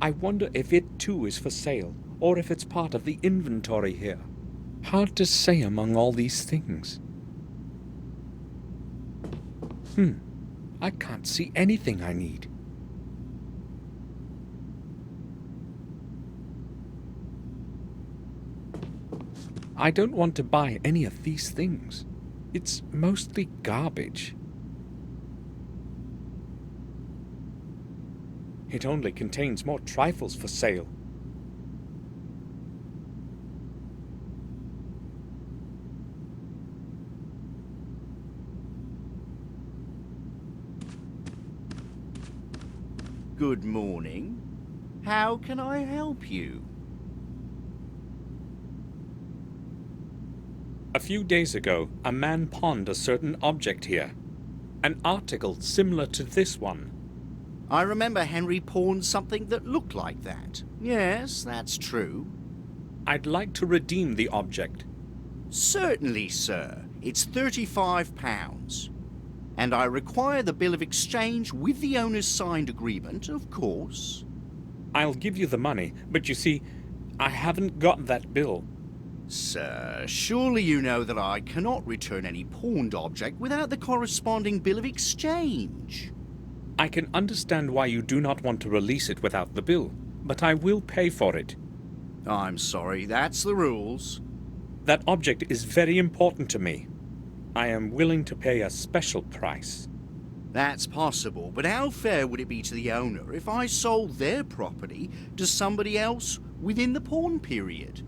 I wonder if it too is for sale, or if it's part of the inventory here. Hard to say among all these things. I can't see anything I need. I don't want to buy any of these things. It's mostly garbage. It only contains more trifles for sale. Good morning. How can I help you? A few days ago, a man pawned a certain object here. An article similar to this one. I remember Henry pawned something that looked like that. Yes, that's true. I'd like to redeem the object. Certainly, sir. It's £35. And I require the bill of exchange with the owner's signed agreement, of course. I'll give you the money, but you see, I haven't got that bill. Sir, surely you know that I cannot return any pawned object without the corresponding bill of exchange. I can understand why you do not want to release it without the bill, but I will pay for it. I'm sorry, that's the rules. That object is very important to me. I am willing to pay a special price. That's possible, but how fair would it be to the owner if I sold their property to somebody else within the pawn period?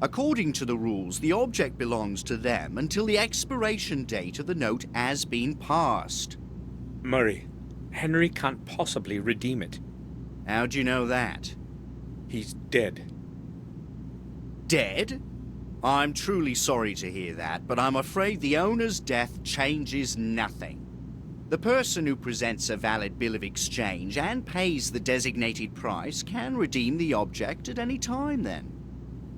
According to the rules, the object belongs to them until the expiration date of the note has been passed. Murray, Henry can't possibly redeem it. How do you know that? He's dead. Dead? I'm truly sorry to hear that, but I'm afraid the owner's death changes nothing. The person who presents a valid bill of exchange and pays the designated price can redeem the object at any time then.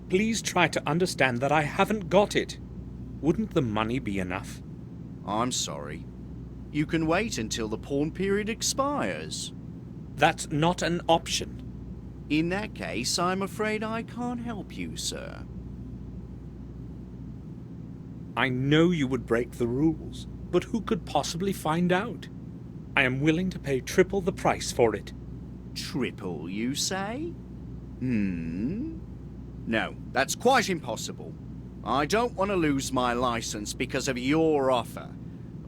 Please try to understand that I haven't got it. Wouldn't the money be enough? I'm sorry. You can wait until the pawn period expires. That's not an option. In that case, I'm afraid I can't help you, sir. I know you would break the rules, but who could possibly find out? I am willing to pay triple the price for it. Triple, you say? No, that's quite impossible. I don't want to lose my license because of your offer.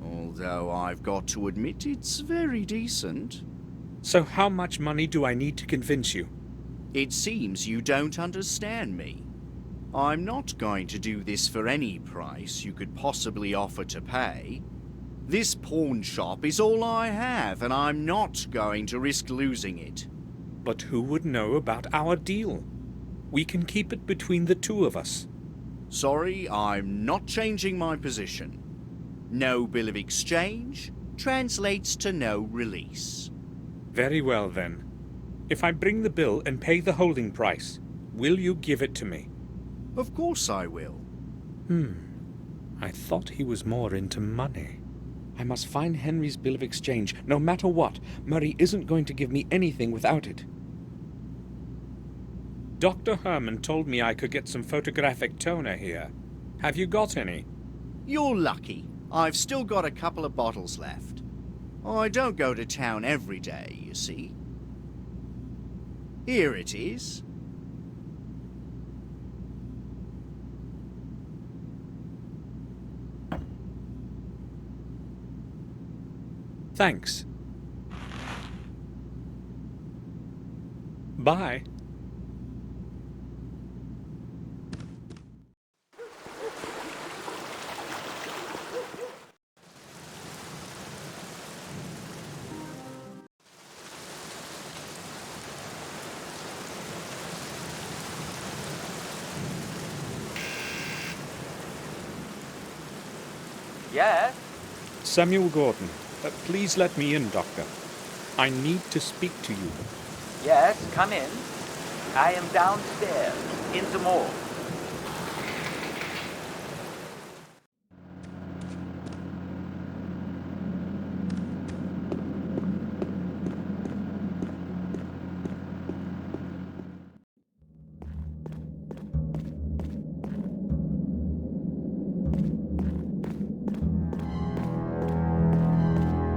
Although I've got to admit it's very decent. So how much money do I need to convince you? It seems you don't understand me. I'm not going to do this for any price you could possibly offer to pay. This pawn shop is all I have, and I'm not going to risk losing it. But who would know about our deal? We can keep it between the two of us. Sorry, I'm not changing my position. No bill of exchange translates to no release. Very well, then. If I bring the bill and pay the holding price, will you give it to me? Of course I will. I thought he was more into money. I must find Henry's bill of exchange, no matter what. Murray isn't going to give me anything without it. Dr. Herman told me I could get some photographic toner here. Have you got any? You're lucky. I've still got a couple of bottles left. I don't go to town every day, you see. Here it is. Thanks. Bye. Yes? Samuel Gordon, please let me in, Doctor. I need to speak to you. Yes, come in. I am downstairs, in the mall.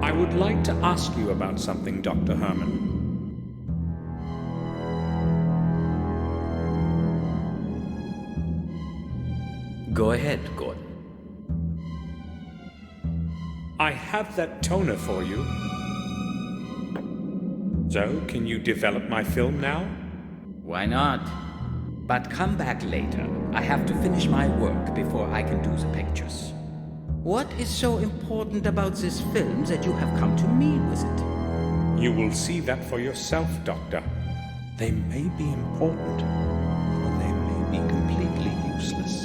I would like to ask you about something, Dr. Herman. Go ahead, Gordon. I have that toner for you. So, can you develop my film now? Why not? But come back later. I have to finish my work before I can do the pictures. What is so important about this film that you have come to me with it? You will see that for yourself, Doctor. They may be important, or they may be completely useless.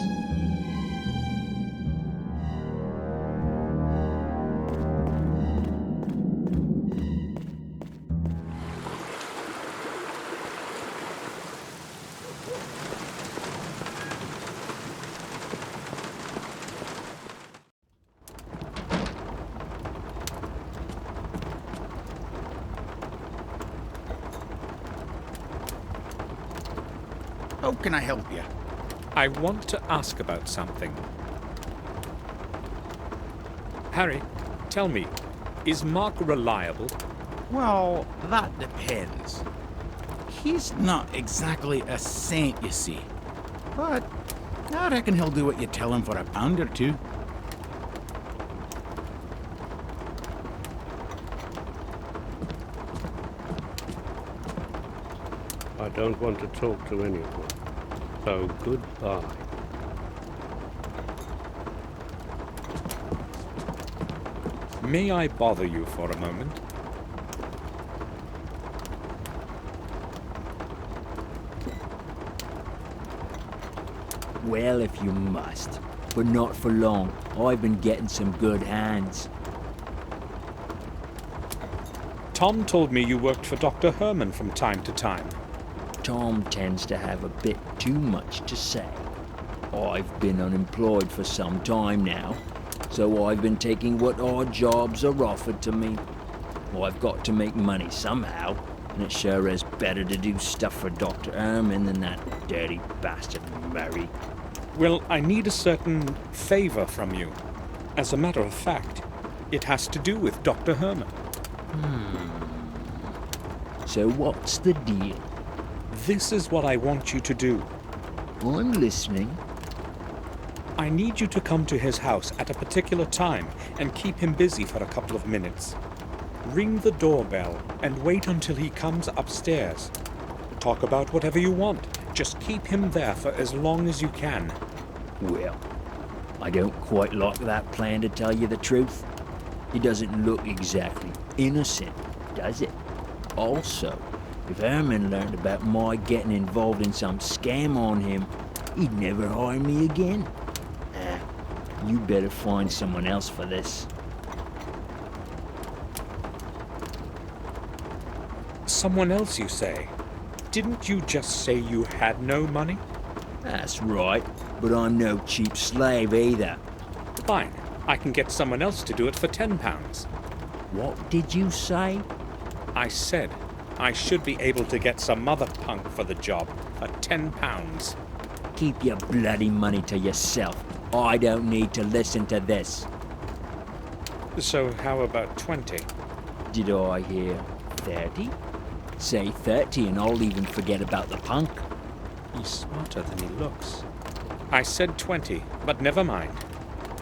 How can I help you? I want to ask about something. Harry, tell me, is Mark reliable? Well, that depends. He's not exactly a saint, you see. But I reckon he'll do what you tell him for a pound or two. I don't want to talk to anyone, so goodbye. May I bother you for a moment? Well, if you must. But not for long. I've been getting some good hands. Tom told me you worked for Dr. Herman from time to time. Tom tends to have a bit too much to say. I've been unemployed for some time now, so I've been taking what odd jobs are offered to me. I've got to make money somehow, and it sure is better to do stuff for Dr. Herman than that dirty bastard Murray. Well, I need a certain favor from you. As a matter of fact, it has to do with Dr. Herman. So what's the deal? This is what I want you to do. I'm listening. I need you to come to his house at a particular time and keep him busy for a couple of minutes. Ring the doorbell and wait until he comes upstairs. Talk about whatever you want. Just keep him there for as long as you can. Well, I don't quite like that plan, to tell you the truth. He doesn't look exactly innocent, does it? Also, if Herman learned about my getting involved in some scam on him, he'd never harm me again. You better find someone else for this. Someone else, you say? Didn't you just say you had no money? That's right, but I'm no cheap slave either. Fine. I can get someone else to do it for £10. What did you say? I said I should be able to get some other punk for the job for £10. Keep your bloody money to yourself. I don't need to listen to this. So how about 20? Did I hear 30? Say 30 and I'll even forget about the punk. He's smarter than he looks. I said 20, but never mind.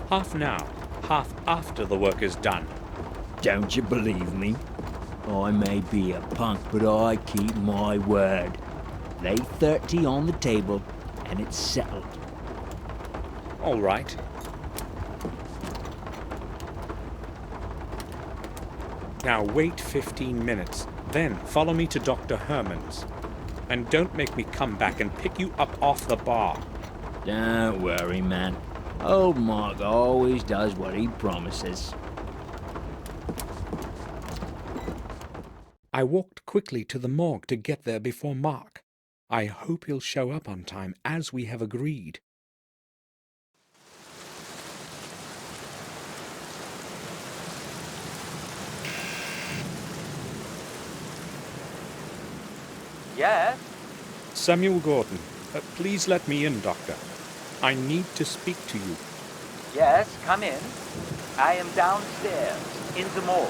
Half now, half after the work is done. Don't you believe me? I may be a punk, but I keep my word. Lay 30 on the table, and it's settled. All right. Now wait 15 minutes, then follow me to Dr. Herman's. And don't make me come back and pick you up off the bar. Don't worry, man. Old Mark always does what he promises. I walked quickly to the morgue to get there before Mark. I hope he'll show up on time, as we have agreed. Yes? Samuel Gordon, please let me in, Doctor. I need to speak to you. Yes, come in. I am downstairs, in the morgue.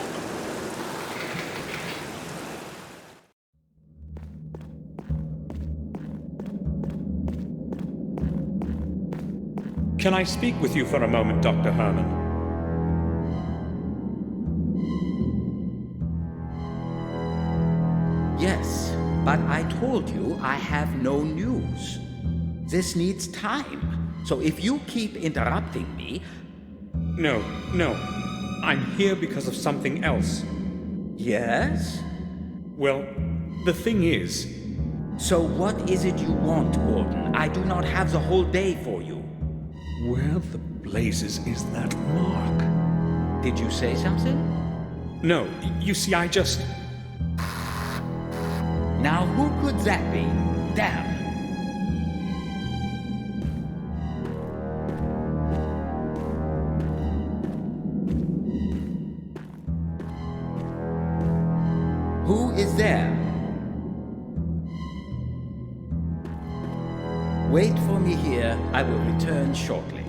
Can I speak with you for a moment, Dr. Herman? Yes, but I told you I have no news. This needs time, so if you keep interrupting me... No. I'm here because of something else. Yes? Well, the thing is... So what is it you want, Gordon? I do not have the whole day for you. Where the blazes is that Mark? Did you say something? No, you see, I just... Now who could that be? Damn. Who is there? Wait for me here. I will return shortly.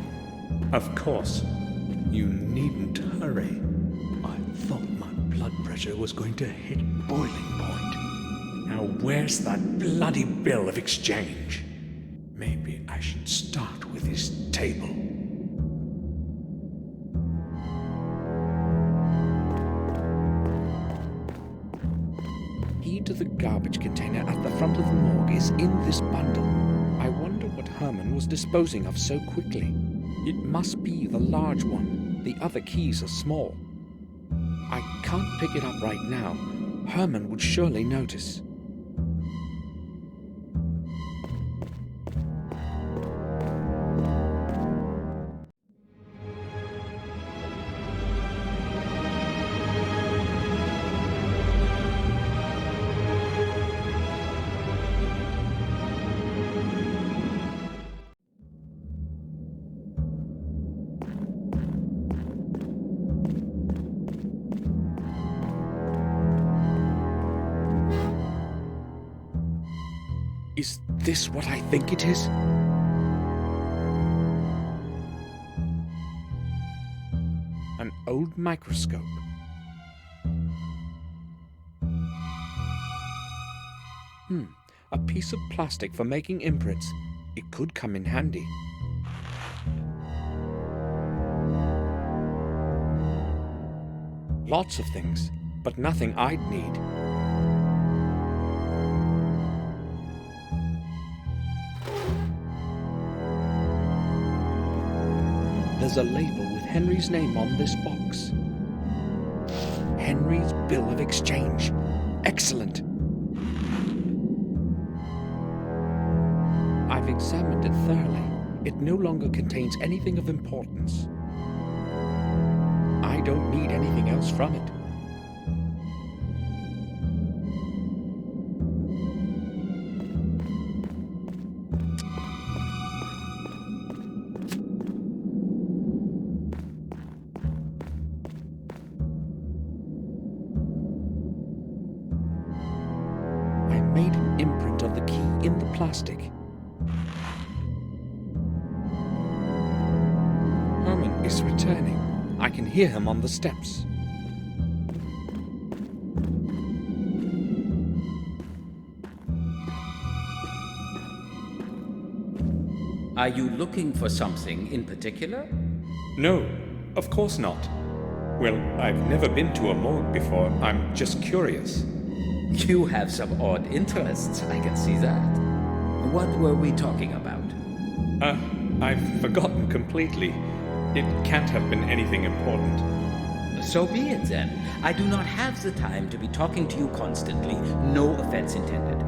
Of course. You needn't hurry. I thought my blood pressure was going to hit boiling point. Now where's that bloody bill of exchange? Maybe I should start with his table. Key to the garbage container at the front of the morgue is in this bundle. I wonder what Herman was disposing of so quickly. It must be the large one. The other keys are small. I can't pick it up right now. Herman would surely notice. Is this what I think it is? An old microscope. A piece of plastic for making imprints. It could come in handy. Lots of things, but nothing I'd need. There's a label with Henry's name on this box. Henry's bill of exchange. Excellent. I've examined it thoroughly. It no longer contains anything of importance. I don't need anything else from it. I made an imprint of the key in the plastic. Herman is returning. I can hear him on the steps. Are you looking for something in particular? No, of course not. Well, I've never been to a morgue before. I'm just curious. You have some odd interests, I can see that. What were we talking about? I've forgotten completely. It can't have been anything important. So be it then. I do not have the time to be talking to you constantly. No offense intended.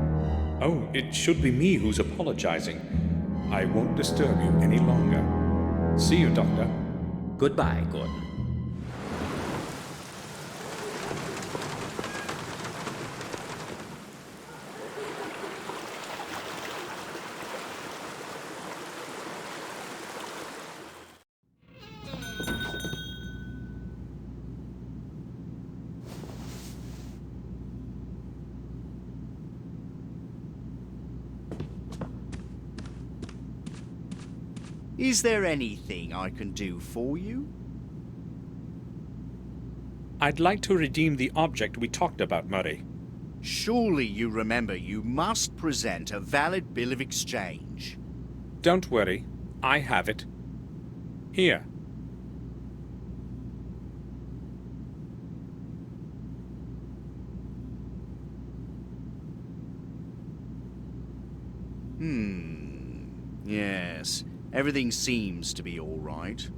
Oh, it should be me who's apologizing. I won't disturb you any longer. See you, Doctor. Goodbye, Gordon. Is there anything I can do for you? I'd like to redeem the object we talked about, Murray. Surely you remember you must present a valid bill of exchange. Don't worry, I have it. Here. Yes. Everything seems to be all right.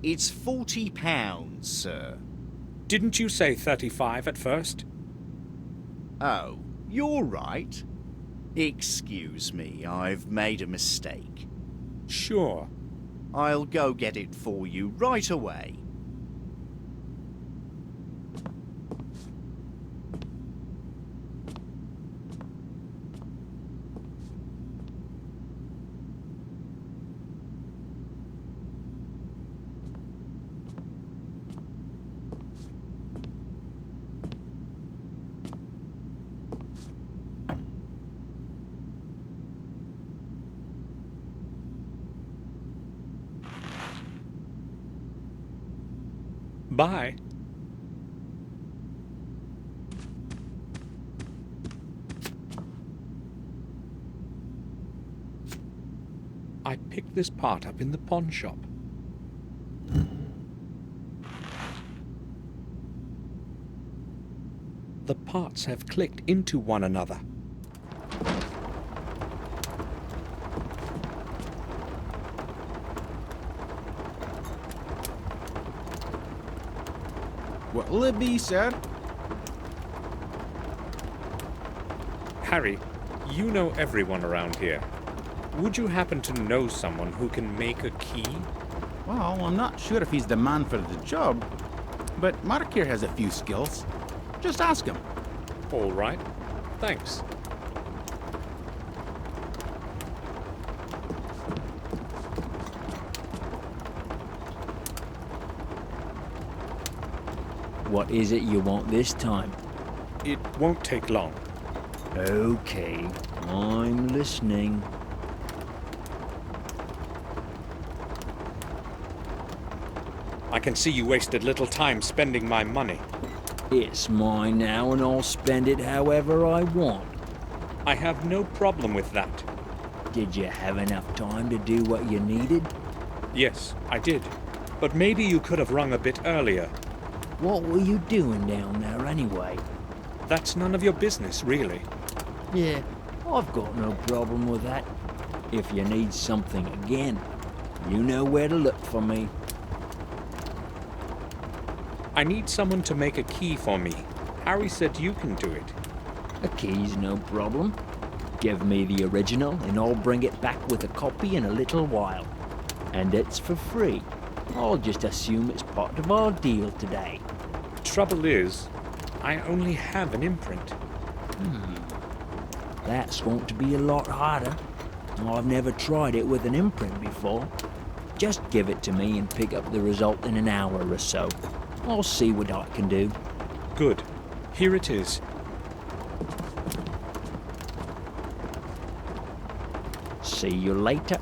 It's £40, sir. Didn't you say 35 at first? Oh, you're right. Excuse me, I've made a mistake. Sure. I'll go get it for you right away. Bye. I picked this part up in the pawn shop. The parts have clicked into one another. What'll it be, sir? Harry, you know everyone around here. Would you happen to know someone who can make a key? Well, I'm not sure if he's the man for the job, but Mark here has a few skills. Just ask him. All right. Thanks. What is it you want this time? It won't take long. Okay, I'm listening. I can see you wasted little time spending my money. It's mine now and I'll spend it however I want. I have no problem with that. Did you have enough time to do what you needed? Yes, I did. But maybe you could have rung a bit earlier. What were you doing down there anyway? That's none of your business, really. Yeah, I've got no problem with that. If you need something again, you know where to look for me. I need someone to make a key for me. Harry said you can do it. A key's no problem. Give me the original and I'll bring it back with a copy in a little while. And it's for free. I'll just assume it's part of our deal today. Trouble is, I only have an imprint. That's going to be a lot harder. I've never tried it with an imprint before. Just give it to me and pick up the result in an hour or so. I'll see what I can do. Good. Here it is. See you later.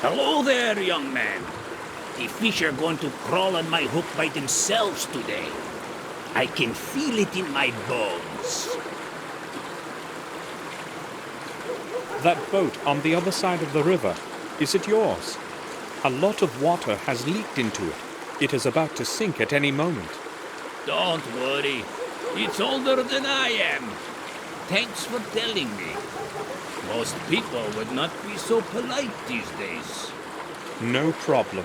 Hello there, young man. The fish are going to crawl on my hook by themselves today. I can feel it in my bones. That boat on the other side of the river, is it yours? A lot of water has leaked into it. It is about to sink at any moment. Don't worry. It's older than I am. Thanks for telling me. Most people would not be so polite these days. No problem.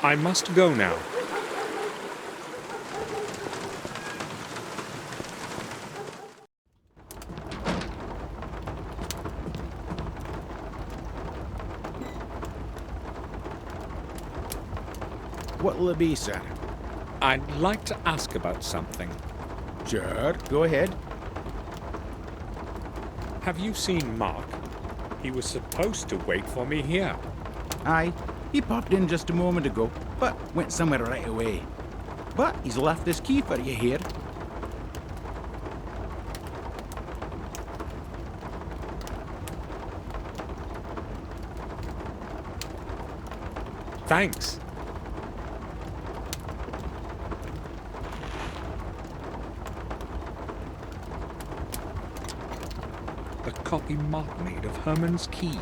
I must go now. What'll it be, sir? I'd like to ask about something. Sure, go ahead. Have you seen Mark? He was supposed to wait for me here. Aye, he popped in just a moment ago, but went somewhere right away. But he's left this key for you here. Thanks. The copy Mark made of Herman's key.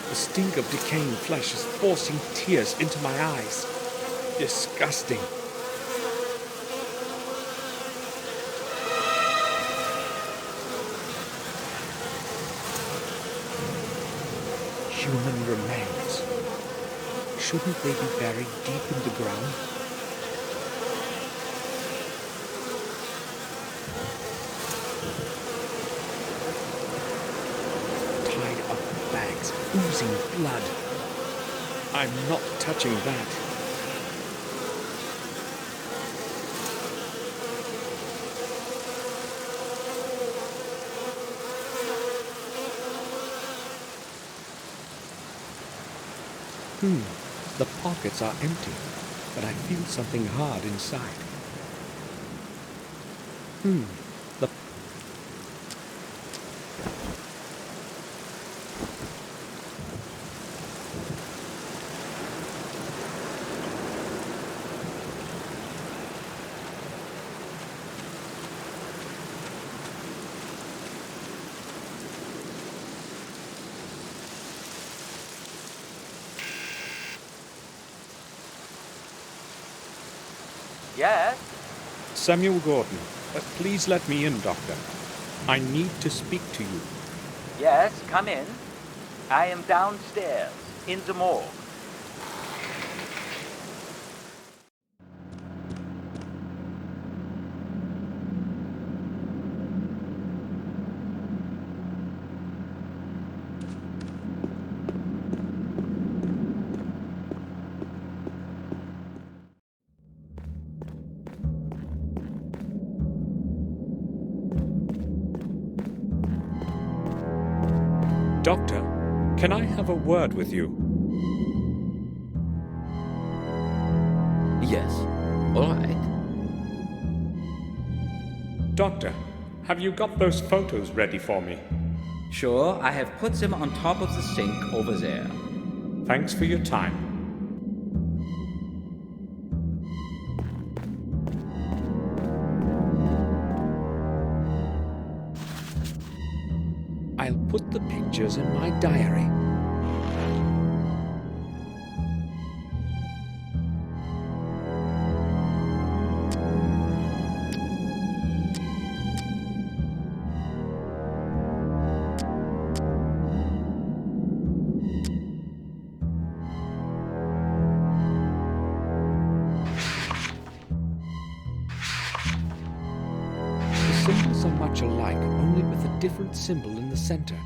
The stink of decaying flesh is forcing tears into my eyes. Disgusting. Human remains. Shouldn't they be buried deep in the ground? Tied up in bags, oozing blood. I'm not touching that. The pockets are empty, but I feel something hard inside. The... Yes? Samuel Gordon, please let me in, Doctor. I need to speak to you. Yes, come in. I am downstairs, in the morgue. Doctor, can I have a word with you? Yes, all right. Doctor, have you got those photos ready for me? Sure, I have put them on top of the sink over there. Thanks for your time. I'll put the pictures in my diary. The symbols are much alike, only with a different symbol in the center.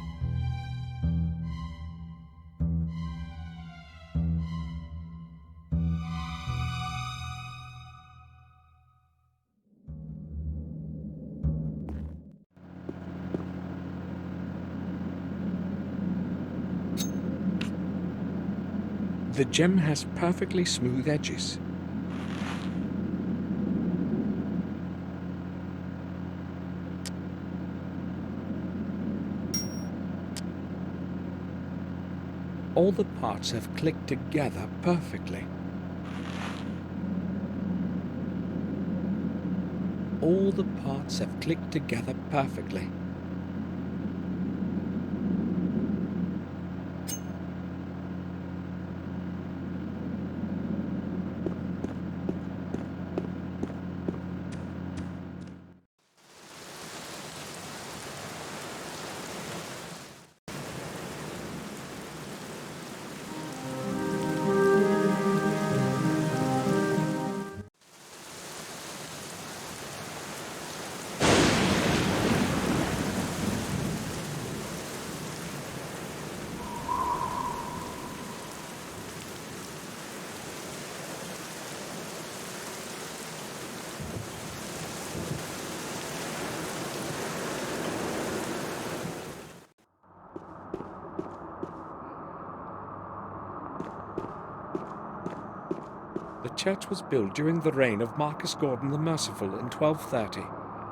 The gem has perfectly smooth edges. All the parts have clicked together perfectly. All the parts have clicked together perfectly. The church was built during the reign of Marcus Gordon the Merciful in 1230.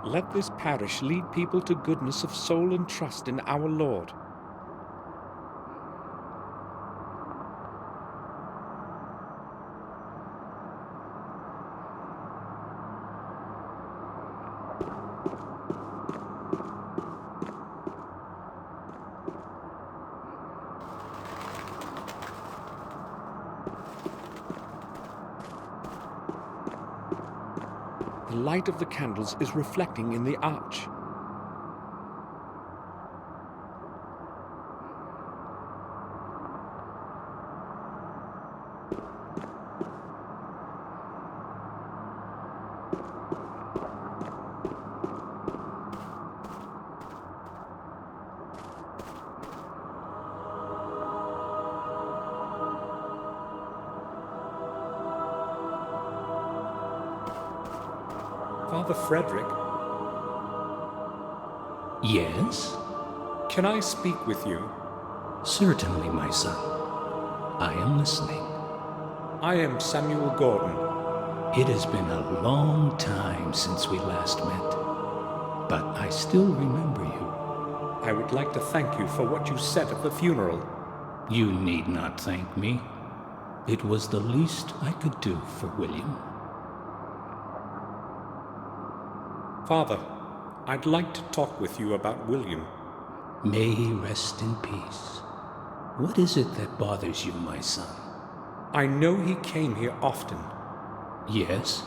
Let this parish lead people to goodness of soul and trust in our Lord. The light of the candles is reflecting in the arch. Father Frederick? Yes? Can I speak with you? Certainly, my son. I am listening. I am Samuel Gordon. It has been a long time since we last met, but I still remember you. I would like to thank you for what you said at the funeral. You need not thank me. It was the least I could do for William. Father, I'd like to talk with you about William. May he rest in peace. What is it that bothers you, my son? I know he came here often. Yes,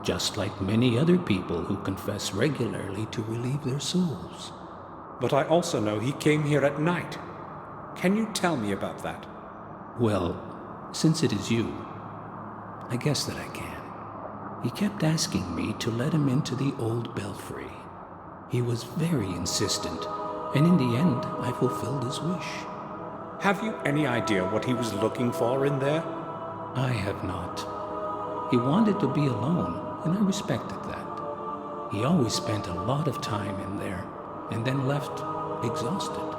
just like many other people who confess regularly to relieve their souls. But I also know he came here at night. Can you tell me about that? Well, since it is you, I guess that I can. He kept asking me to let him into the old belfry. He was very insistent, and in the end, I fulfilled his wish. Have you any idea what he was looking for in there? I have not. He wanted to be alone, and I respected that. He always spent a lot of time in there, and then left exhausted.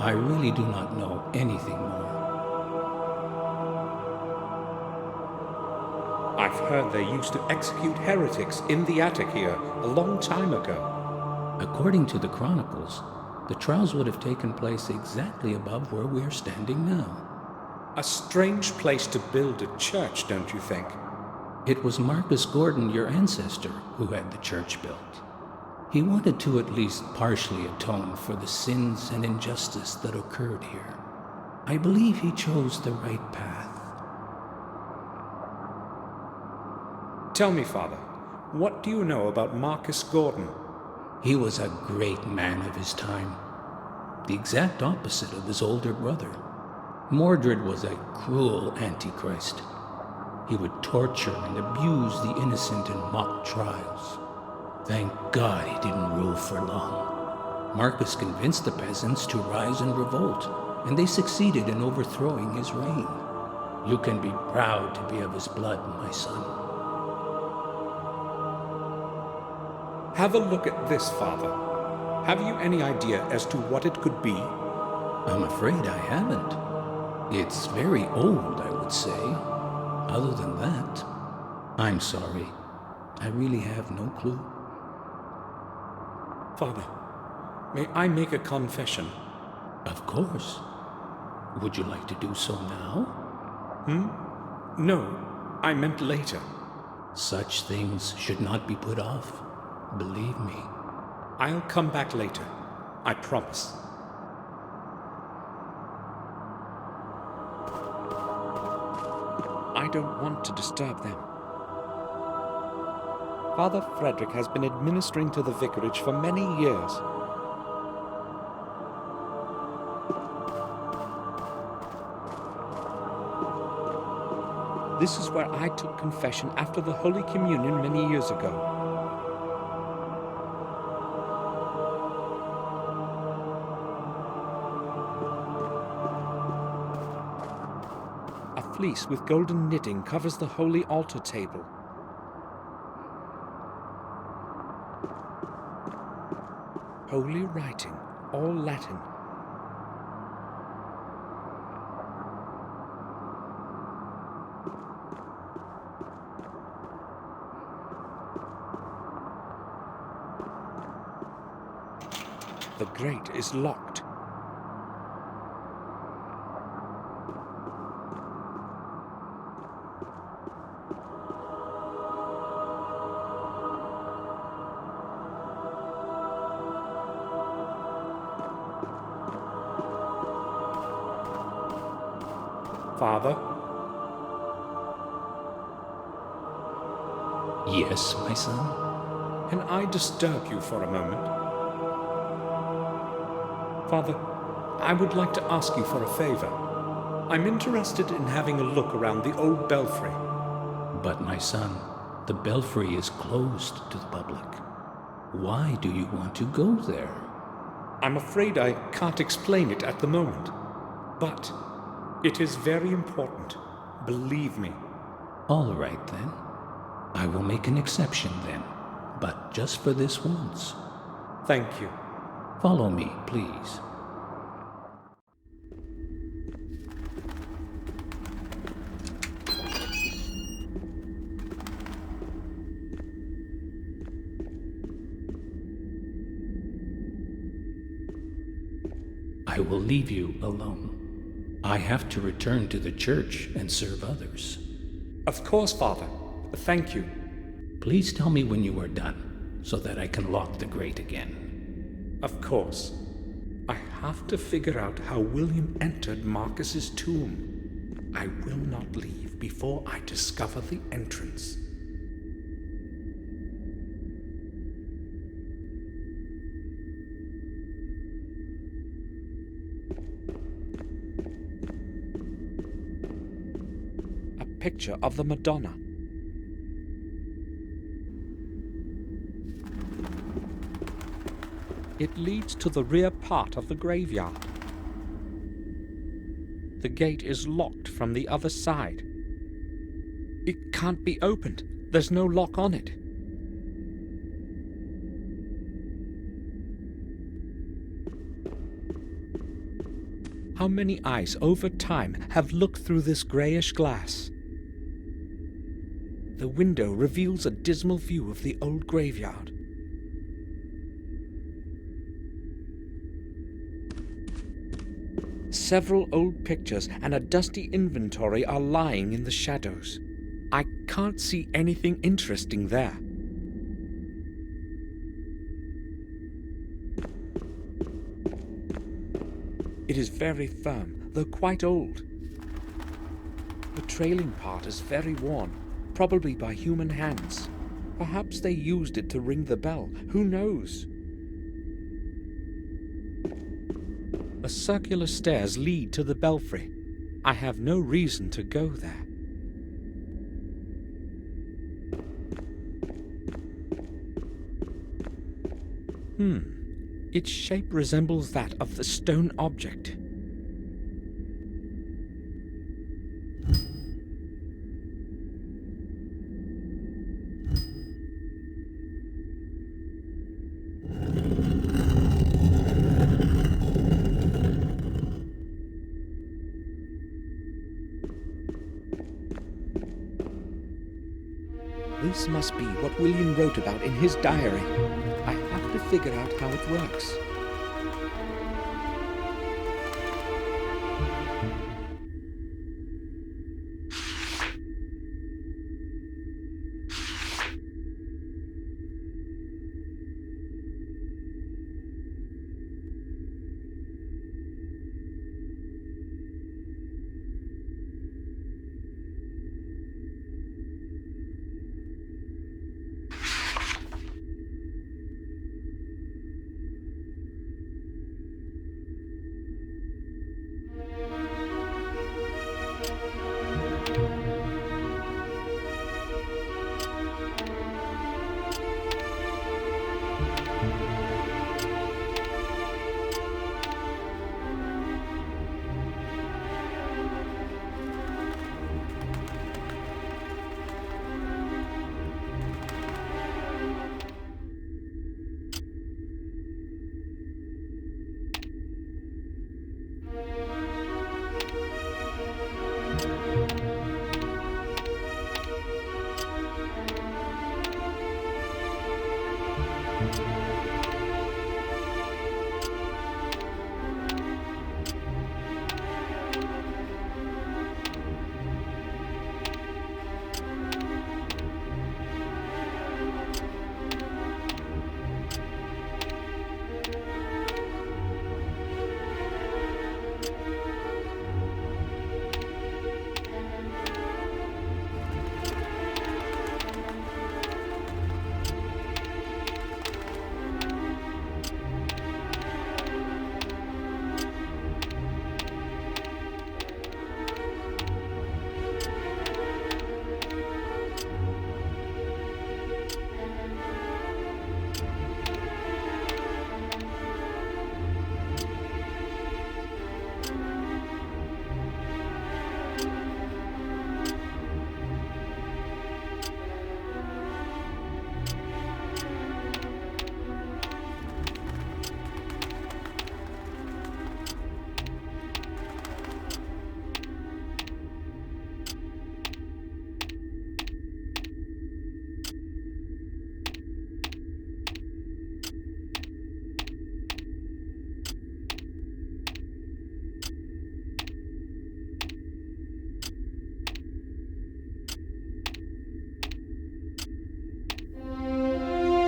I really do not know anything more. I've heard they used to execute heretics in the attic here a long time ago. According to the chronicles, the trials would have taken place exactly above where we are standing now. A strange place to build a church, don't you think? It was Mordred Gordon, your ancestor, who had the church built. He wanted to at least partially atone for the sins and injustice that occurred here. I believe he chose the right path. Tell me, Father, what do you know about Mordred Gordon? He was a great man of his time, the exact opposite of his older brother. Mordred was a cruel antichrist. He would torture and abuse the innocent in mock trials. Thank God he didn't rule for long. Marcus convinced the peasants to rise and revolt, and they succeeded in overthrowing his reign. You can be proud to be of his blood, my son. Have a look at this, Father. Have you any idea as to what it could be? I'm afraid I haven't. It's very old, I would say. Other than that, I'm sorry. I really have no clue. Father, may I make a confession? Of course. Would you like to do so now? No, I meant later. Such things should not be put off. Believe me. I'll come back later. I promise. I don't want to disturb them. Father Frederick has been administering to the vicarage for many years. This is where I took confession after the Holy Communion many years ago. A fleece with golden knitting covers the holy altar table. Holy writing, all Latin. The grate is locked. Father? Yes, my son? Can I disturb you for a moment? Father, I would like to ask you for a favor. I'm interested in having a look around the old belfry. But my son, the belfry is closed to the public. Why do you want to go there? I'm afraid I can't explain it at the moment. But it is very important. Believe me. All right, then. I will make an exception, then. But just for this once. Thank you. Follow me, please. I will leave you alone. I have to return to the church and serve others. Of course, Father. Thank you. Please tell me when you are done, so that I can lock the grate again. Of course. I have to figure out how William entered Marcus's tomb. I will not leave before I discover the entrance. A picture of the Madonna. It leads to the rear part of the graveyard. The gate is locked from the other side. It can't be opened. There's no lock on it. how many eyes over time have looked through this greyish glass. The window reveals a dismal view of the old graveyard. Several old pictures and a dusty inventory are lying in the shadows. I can't see anything interesting there. It is very firm, though quite old. The trailing part is very worn, probably by human hands. Perhaps they used it to ring the bell, who knows? The circular stairs lead to the belfry. I have no reason to go there. Its shape resembles that of the stone object. This must be what William wrote about in his diary. I have to figure out how it works.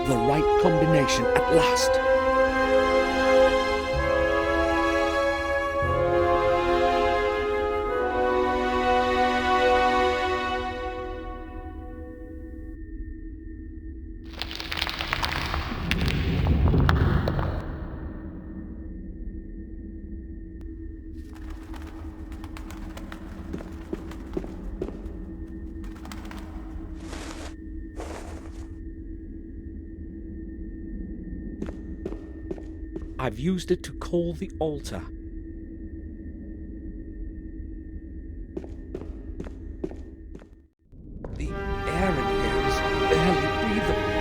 The right combination at last. I've used it to call the altar. The air in here is barely breathable.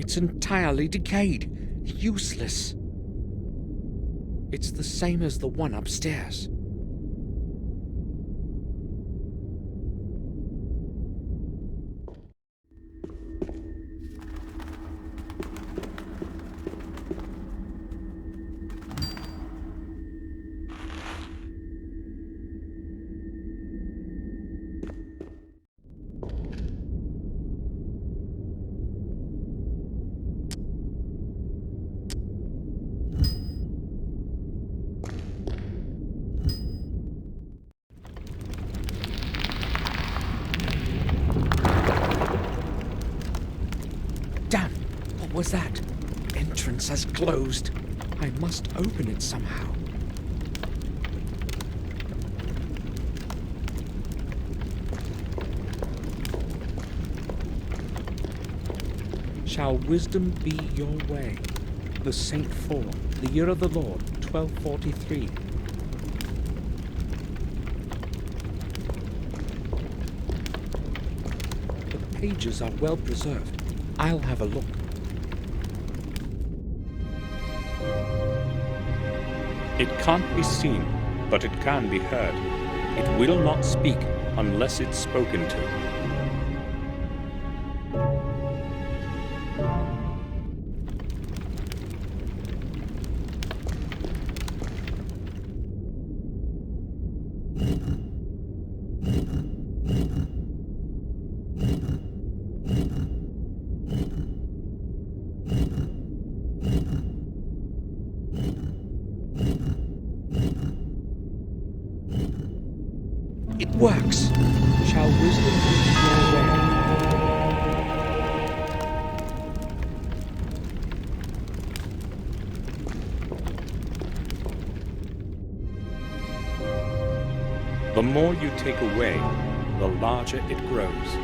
It's entirely decayed. Useless. It's the same as the one upstairs. Damn! What was that? Entrance has closed. I must open it somehow. Shall wisdom be your way? The Saint 4, the year of the Lord, 1243. The pages are well preserved. I'll have a look. It can't be seen, but it can be heard. It will not speak unless it's spoken to. It works. Shall wisdom be your way? The more you take away, the larger it grows.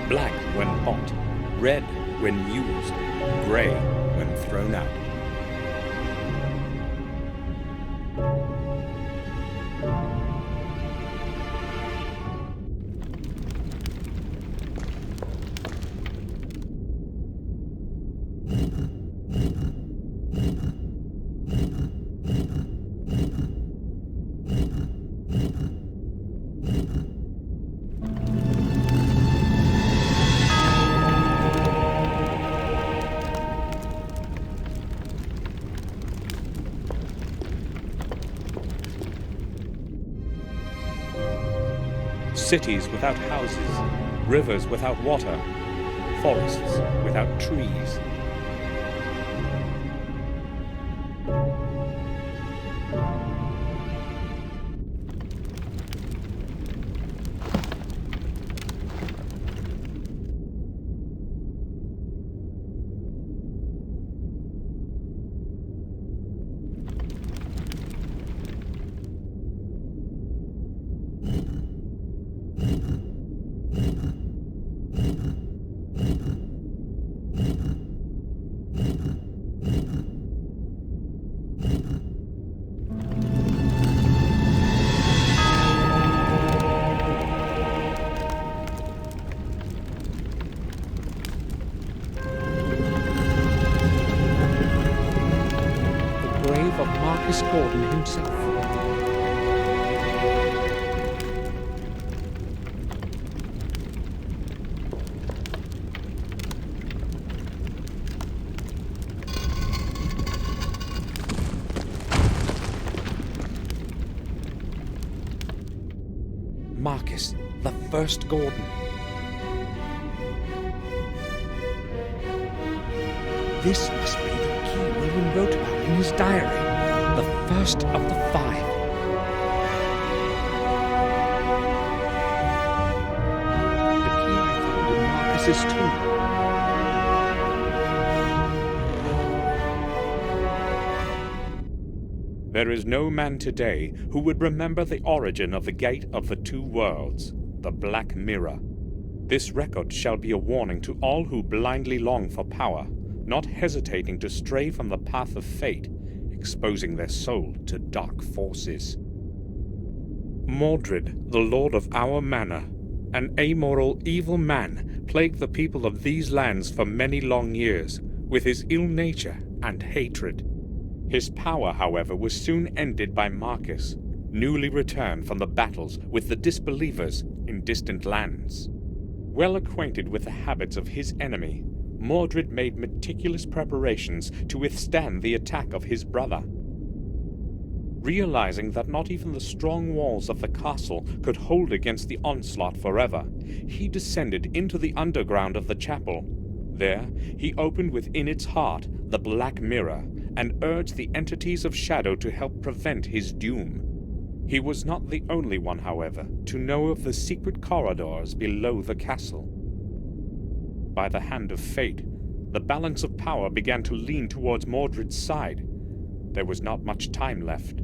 Black when hot, red when used, grey when thrown out. Cities without houses, rivers without water, forests without trees. Of Marcus Gordon himself. Marcus, the first Gordon. This must be the key William wrote about in his diary. The first of the 5. The key I found in Marcus's tomb. There is no man today who would remember the origin of the Gate of the Two Worlds, the Black Mirror. This record shall be a warning to all who blindly long for power, not hesitating to stray from the path of fate, exposing their soul to dark forces. Mordred, the lord of our manor, an amoral, evil man, plagued the people of these lands for many long years, with his ill nature and hatred. His power, however, was soon ended by Marcus, newly returned from the battles with the disbelievers in distant lands. Well acquainted with the habits of his enemy, Mordred made meticulous preparations to withstand the attack of his brother. Realizing that not even the strong walls of the castle could hold against the onslaught forever, he descended into the underground of the chapel. There, he opened within its heart the Black Mirror, and urged the entities of shadow to help prevent his doom. He was not the only one, however, to know of the secret corridors below the castle. By the hand of fate, the balance of power began to lean towards Mordred's side. There was not much time left.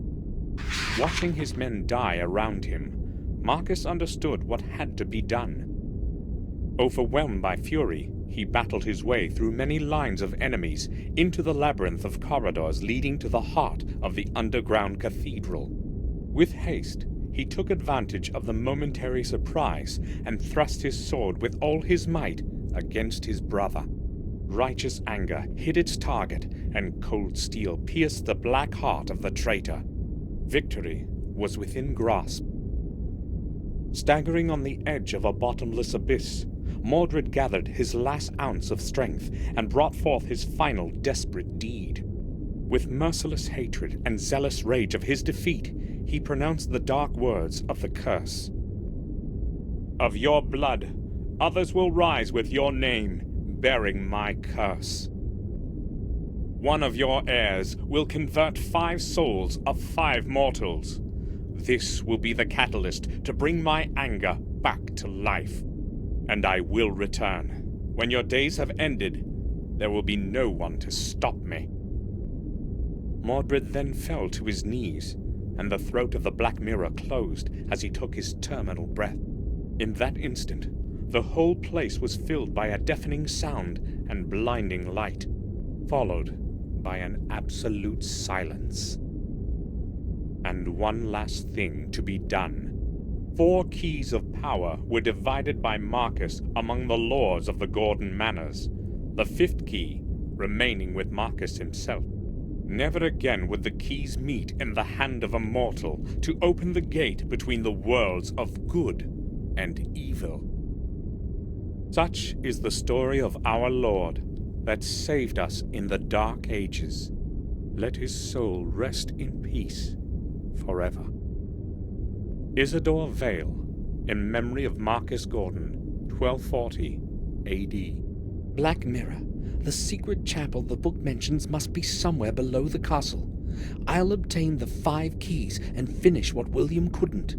Watching his men die around him, Marcus understood what had to be done. Overwhelmed by fury, he battled his way through many lines of enemies into the labyrinth of corridors leading to the heart of the underground cathedral. With haste, he took advantage of the momentary surprise and thrust his sword with all his might against his brother. Righteous anger hit its target, and cold steel pierced the black heart of the traitor. Victory was within grasp. Staggering on the edge of a bottomless abyss, Mordred gathered his last ounce of strength and brought forth his final desperate deed. With merciless hatred and zealous rage of his defeat, he pronounced the dark words of the curse. Of your blood, others will rise with your name, bearing my curse. One of your heirs will convert 5 souls of 5 mortals. This will be the catalyst to bring my anger back to life. And I will return. When your days have ended, there will be no one to stop me. Mordred then fell to his knees, and the throat of the Black Mirror closed as he took his terminal breath. In that instant, the whole place was filled by a deafening sound and blinding light, followed by an absolute silence. And one last thing to be done. 4 keys of power were divided by Marcus among the lords of the Gordon manors, the 5th key remaining with Marcus himself. Never again would the keys meet in the hand of a mortal to open the gate between the worlds of good and evil. Such is the story of our Lord that saved us in the Dark Ages. Let his soul rest in peace forever. Isidore Vale, in memory of Marcus Gordon, 1240 A.D. Black Mirror. The secret chapel the book mentions must be somewhere below the castle. I'll obtain the 5 keys and finish what William couldn't.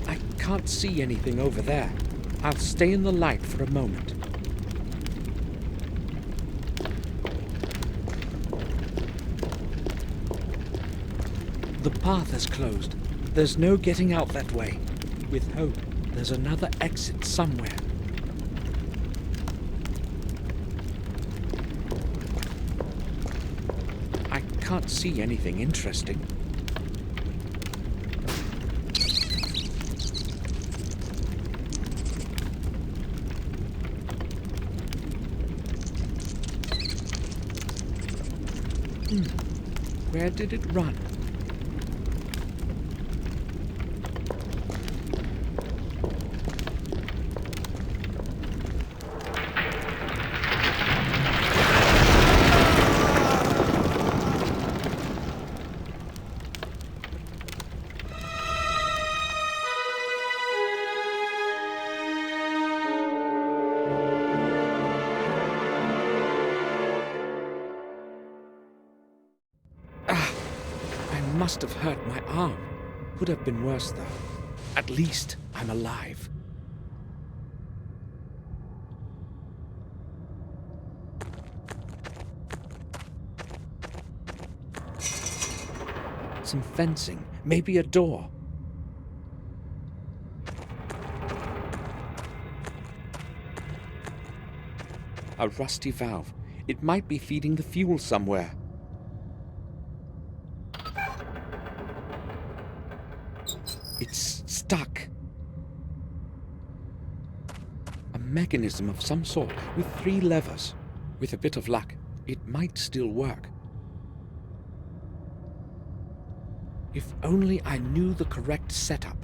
I can't see anything over there. I'll stay in the light for a moment. The path has closed. There's no getting out that way. With hope, there's another exit somewhere. I can't see anything interesting. Where did it run? must have hurt my arm. Could have been worse, though. At least I'm alive. Some fencing, maybe a door. A rusty valve. It might be feeding the fuel somewhere. It's stuck. A mechanism of some sort with 3 levers. With a bit of luck, it might still work. If only I knew the correct setup.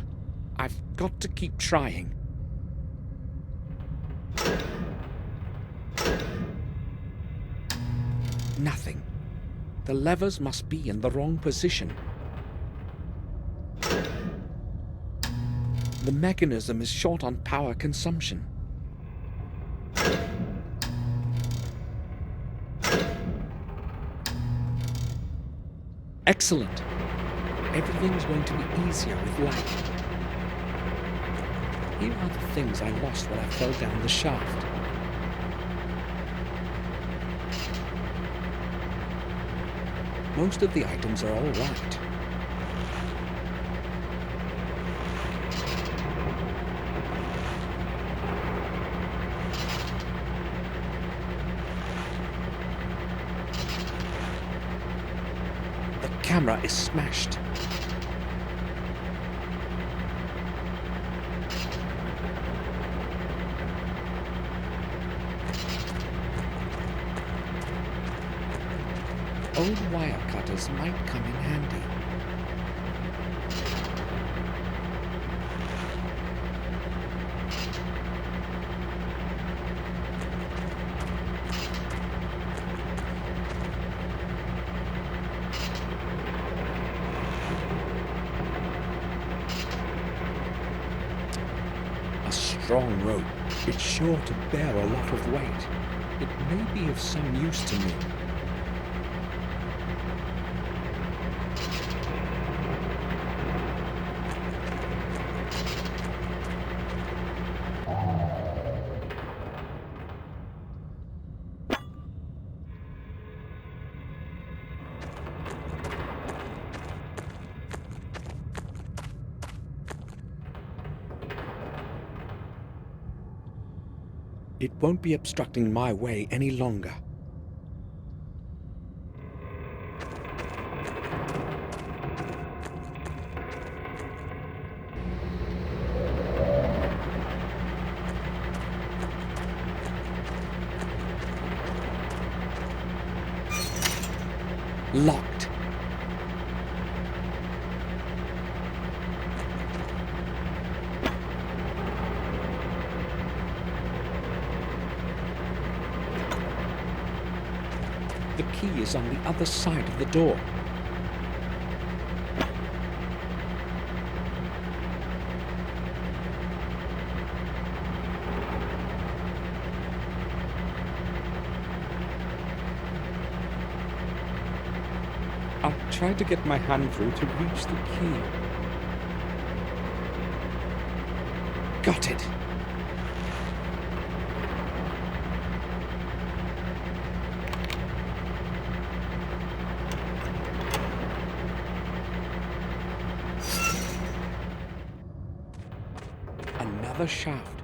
I've got to keep trying. Nothing. The levers must be in the wrong position. The mechanism is short on power consumption. Excellent. Everything's going to be easier with light. Here are the things I lost when I fell down the shaft. Most of the items are all right. The camera is smashed. Old wire cutters might come in handy. A strong rope. It's sure to bear a lot of weight. It may be of some use to me. It won't be obstructing my way any longer. Locked. The key is on the other side of the door. I'll try to get my hand through to reach the key. Got it. Another shaft.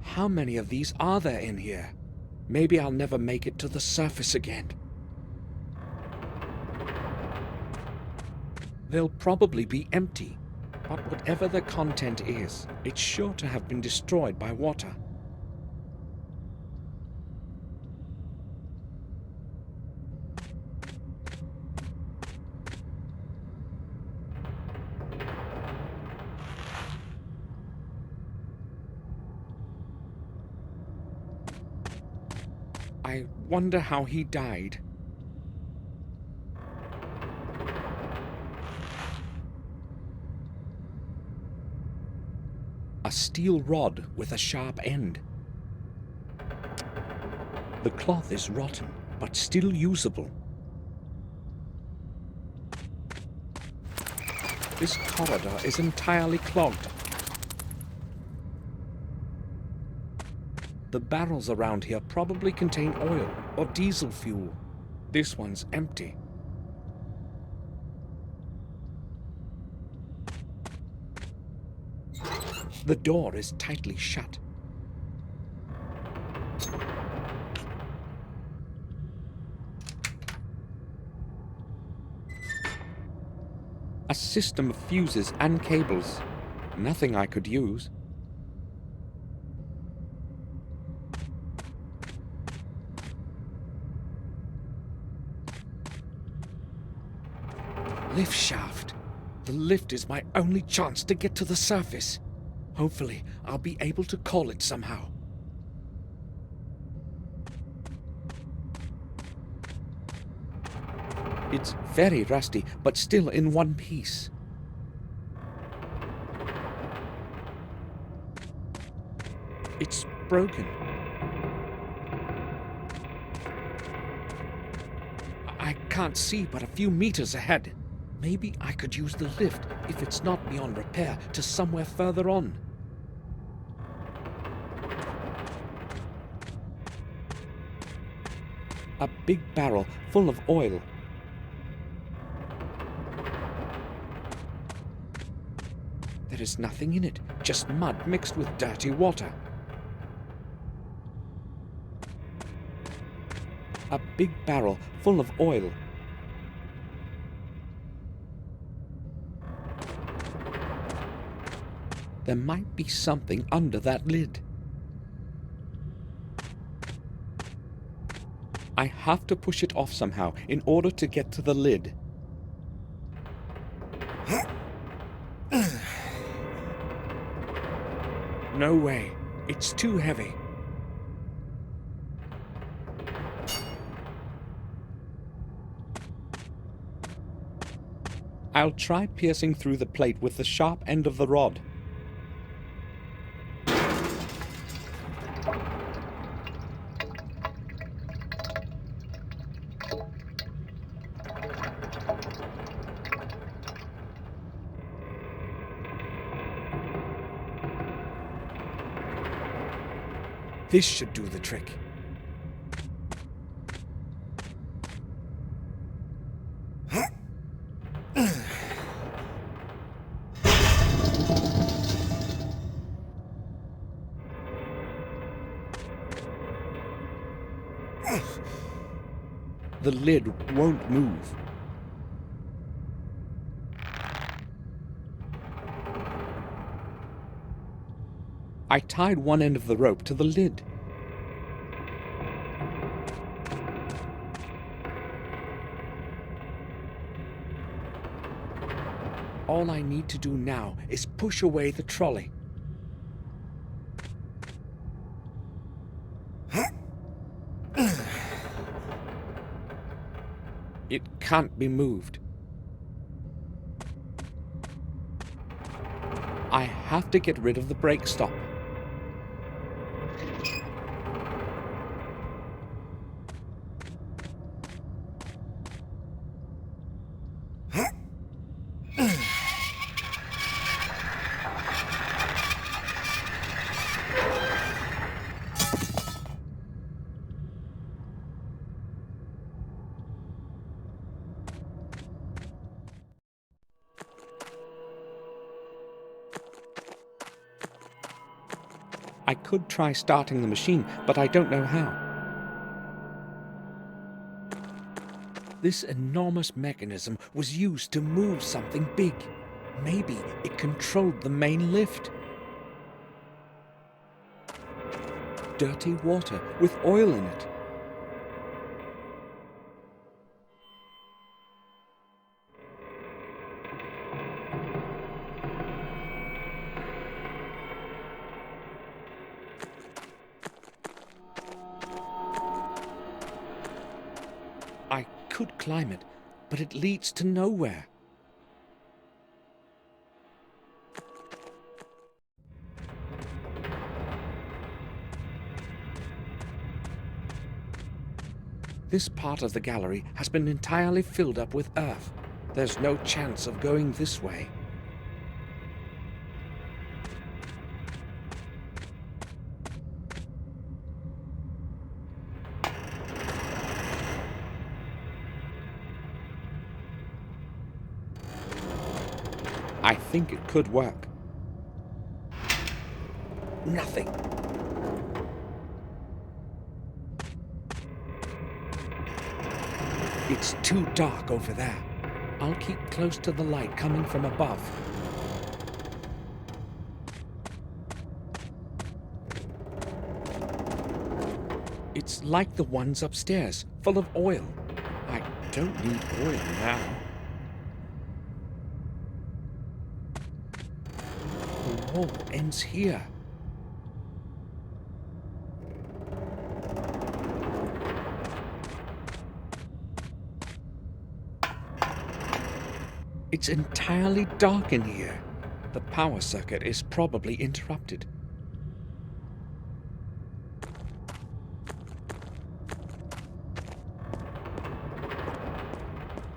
How many of these are there in here? Maybe I'll never make it to the surface again. They'll probably be empty, but whatever the content is, it's sure to have been destroyed by water. I wonder how he died. A steel rod with a sharp end. The cloth is rotten, but still usable. This corridor is entirely clogged. The barrels around here probably contain oil or diesel fuel. This one's empty. The door is tightly shut. A system of fuses and cables. Nothing I could use. Lift shaft. The lift is my only chance to get to the surface. Hopefully, I'll be able to call it somehow. It's very rusty, but still in one piece. It's broken. I can't see but a few meters ahead. Maybe I could use the lift, if it's not beyond repair, to somewhere further on. A big barrel full of oil. There is nothing in it, just mud mixed with dirty water. A big barrel full of oil. There might be something under that lid. I have to push it off somehow in order to get to the lid. No way. It's too heavy. I'll try piercing through the plate with the sharp end of the rod. This should do the trick. The lid won't move. I tied one end of the rope to the lid. All I need to do now is push away the trolley. It can't be moved. I have to get rid of the brake stop. I could try starting the machine, but I don't know how. This enormous mechanism was used to move something big. Maybe it controlled the main lift. Dirty water with oil in it. I could climb it, but it leads to nowhere. This part of the gallery has been entirely filled up with earth. There's no chance of going this way. I think it could work. Nothing. It's too dark over there. I'll keep close to the light coming from above. It's like the ones upstairs, full of oil. I don't need oil now. The wall ends here. It's entirely dark in here. The power circuit is probably interrupted.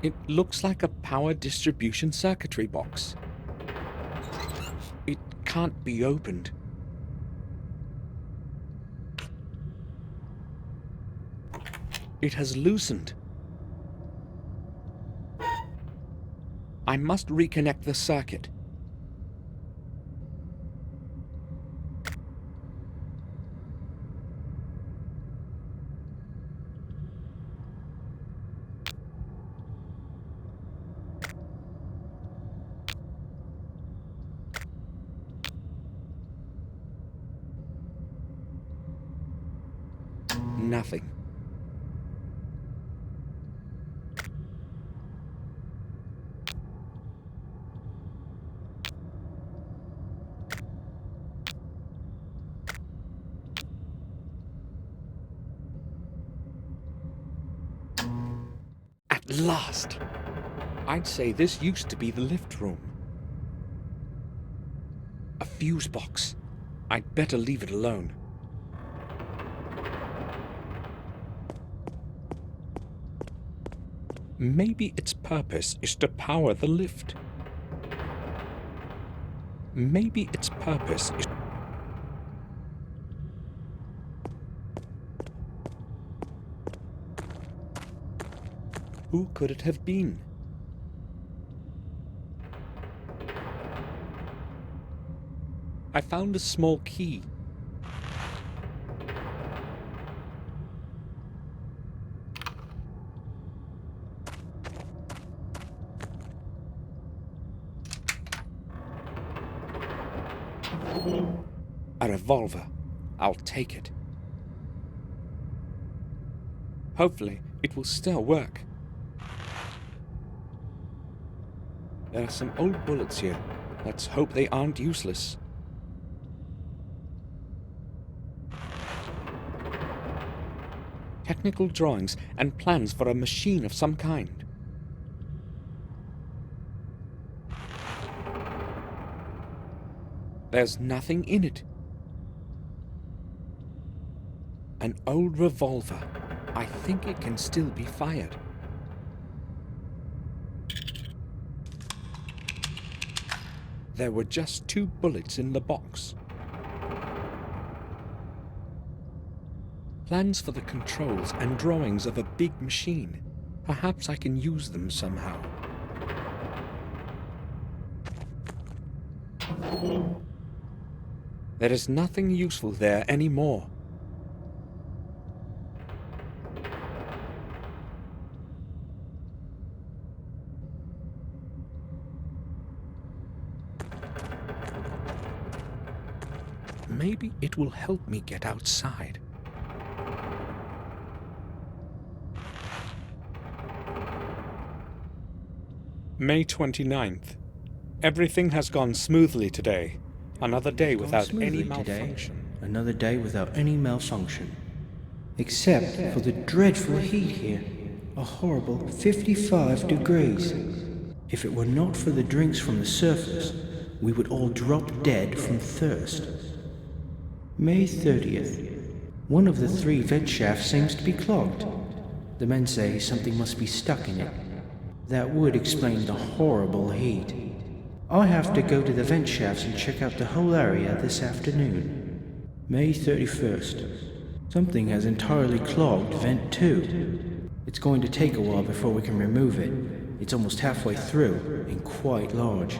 It looks like a power distribution circuitry box. It can't be opened. It has loosened. I must reconnect the circuit. Nothing. At last! I'd say this used to be the lift room. A fuse box. I'd better leave it alone. Maybe its purpose is to power the lift. Maybe its purpose is... Who could it have been? I found a small key. A revolver. I'll take it. Hopefully, it will still work. There are some old bullets here. Let's hope they aren't useless. Technical drawings and plans for a machine of some kind. There's nothing in it. An old revolver. I think it can still be fired. There were just 2 bullets in the box. Plans for the controls and drawings of a big machine. Perhaps I can use them somehow. There is nothing useful there anymore. Maybe it will help me get outside. May 29th. Everything has gone smoothly today. Another day without any malfunction. Another day without any malfunction. Except for the dreadful heat here. A horrible 55 degrees. If it were not for the drinks from the surface, we would all drop dead from thirst. May 30th. One of the 3 vent shafts seems to be clogged. The men say something must be stuck in it. That would explain the horrible heat. I have to go to the vent shafts and check out the whole area this afternoon. May 31st. Something has entirely clogged vent 2. It's going to take a while before we can remove it. It's almost halfway through and quite large.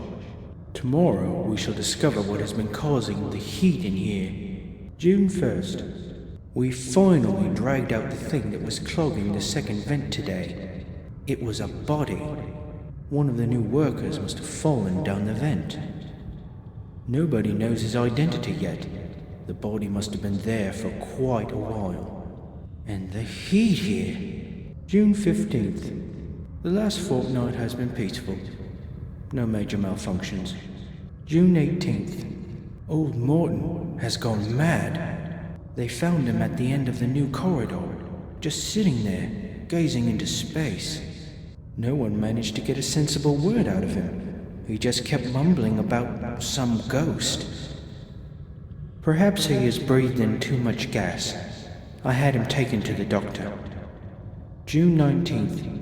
Tomorrow we shall discover what has been causing the heat in here. June 1st. We finally dragged out the thing that was clogging the second vent today. It was a body. One of the new workers must have fallen down the vent. Nobody knows his identity yet. The body must have been there for quite a while. And the heat here. June 15th. The last fortnight has been peaceful. No major malfunctions. June 18th. Old Morton has gone mad. They found him at the end of the new corridor, just sitting there, gazing into space. No one managed to get a sensible word out of him. He just kept mumbling about some ghost. Perhaps he has breathed in too much gas. I had him taken to the doctor. June 19th.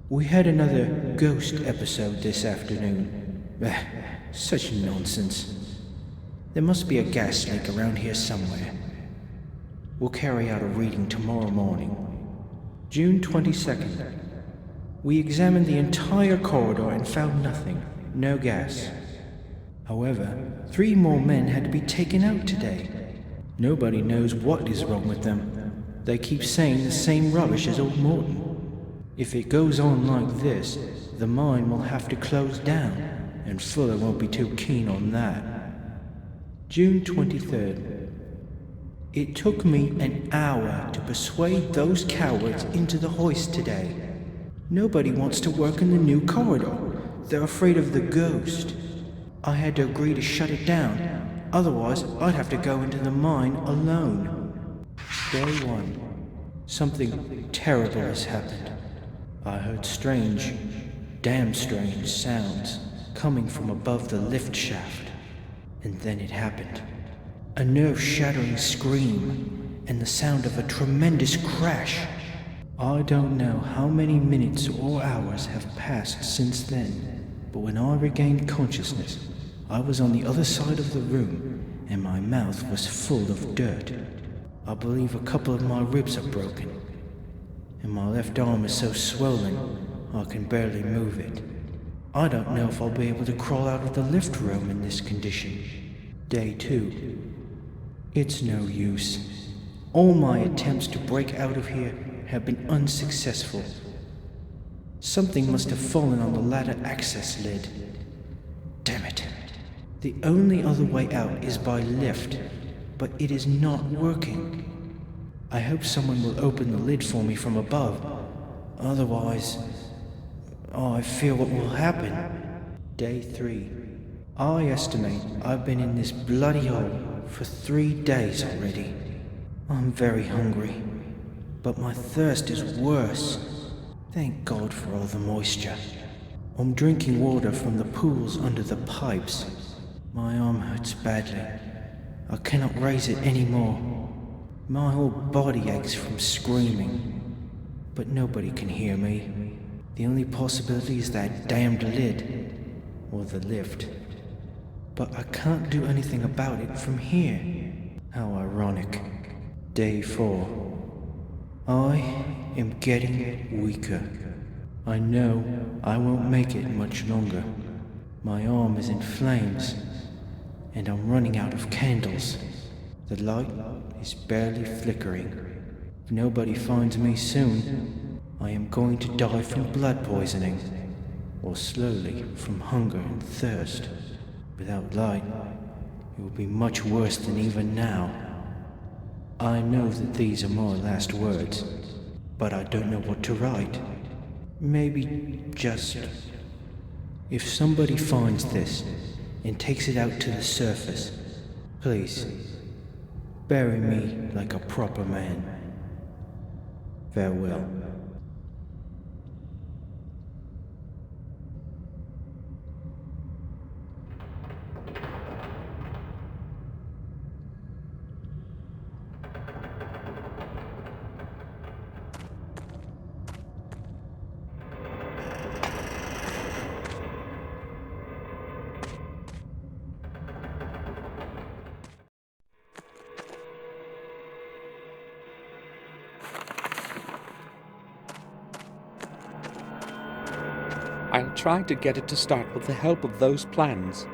We had another ghost episode this afternoon. Such nonsense. There must be a gas leak around here somewhere. We'll carry out a reading tomorrow morning. June 22nd. We examined the entire corridor and found nothing. No gas. However, 3 more men had to be taken out today. Nobody knows what is wrong with them. They keep saying the same rubbish as old Morton. If it goes on like this, the mine will have to close down, and Fuller won't be too keen on that. June 23rd. It took me an hour to persuade those cowards into the hoist today. Nobody wants to work in the new corridor. They're afraid of the ghost. I had to agree to shut it down, otherwise I'd have to go into the mine alone. Day 1. Something terrible has happened. I heard strange, damn strange sounds coming from above the lift shaft. And then it happened. A nerve-shattering scream, and the sound of a tremendous crash. I don't know how many minutes or hours have passed since then, but when I regained consciousness, I was on the other side of the room, and my mouth was full of dirt. I believe a couple of my ribs are broken, and my left arm is so swollen I can barely move it. I don't know if I'll be able to crawl out of the lift room in this condition. Day 2. It's no use. All my attempts to break out of here have been unsuccessful. Something must have fallen on the ladder access lid. Damn it. The only other way out is by lift, but it is not working. I hope someone will open the lid for me from above. Otherwise, I fear what will happen. Day 3. I estimate I've been in this bloody hole for 3 days already. I'm very hungry, but my thirst is worse. Thank God for all the moisture. I'm drinking water from the pools under the pipes. My arm hurts badly. I cannot raise it anymore. My whole body aches from screaming. But nobody can hear me. The only possibility is that damned lid, or the lift. But I can't do anything about it from here. How ironic. Day 4. I am getting weaker. I know I won't make it much longer. My arm is in flames, and I'm running out of candles. The light is barely flickering. If nobody finds me soon, I am going to die from blood poisoning, or slowly from hunger and thirst. Without light, it will be much worse than even now. I know that these are my last words, but I don't know what to write. Maybe just... If somebody finds this and takes it out to the surface, please, bury me like a proper man. Farewell. I'll try to get it to start with the help of those plans.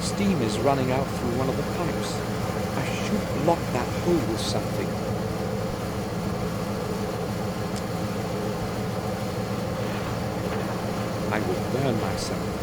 Steam is running out through one of the pipes. I should block that hole with something. I will burn myself.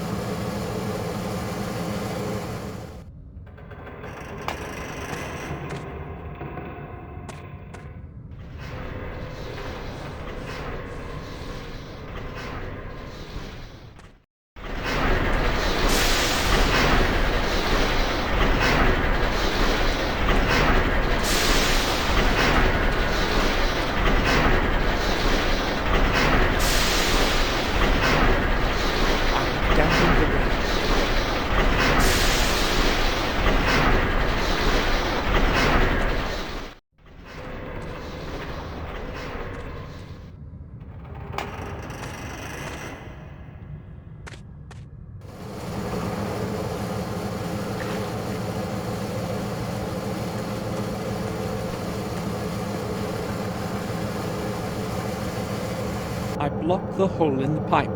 I blocked the hole in the pipe.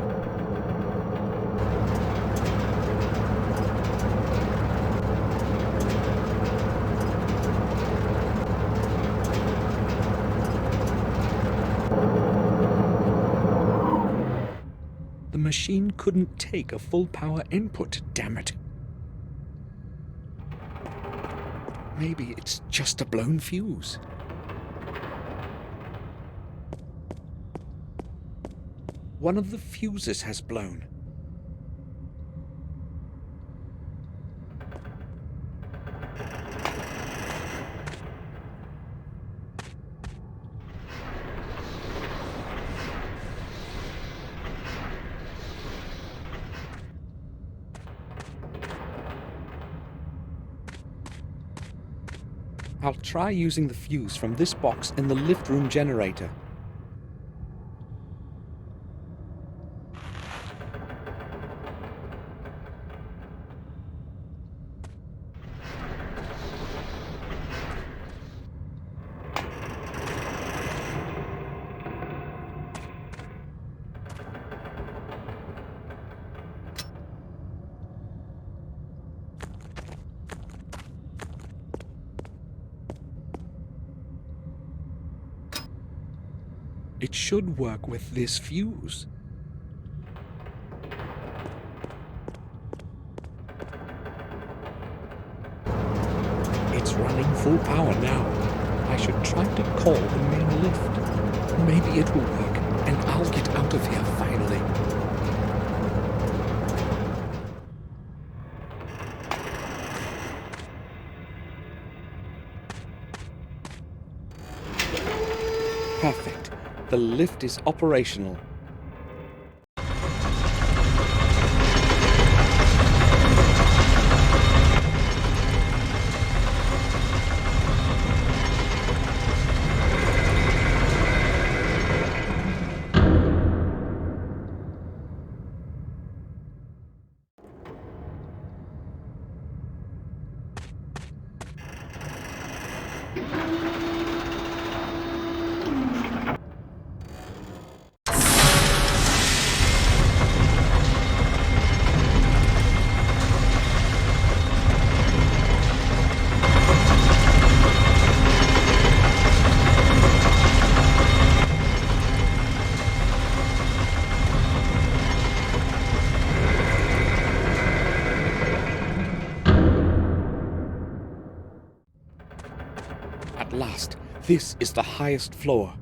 The machine couldn't take a full power input, damn it. Maybe it's just a blown fuse. One of the fuses has blown. I'll try using the fuse from this box in the lift room generator. It should work with this fuse. It's running full power now. I should try to call the main lift. Maybe it will work, and I'll get out of here finally. Perfect. The lift is operational. At last, this is the highest floor.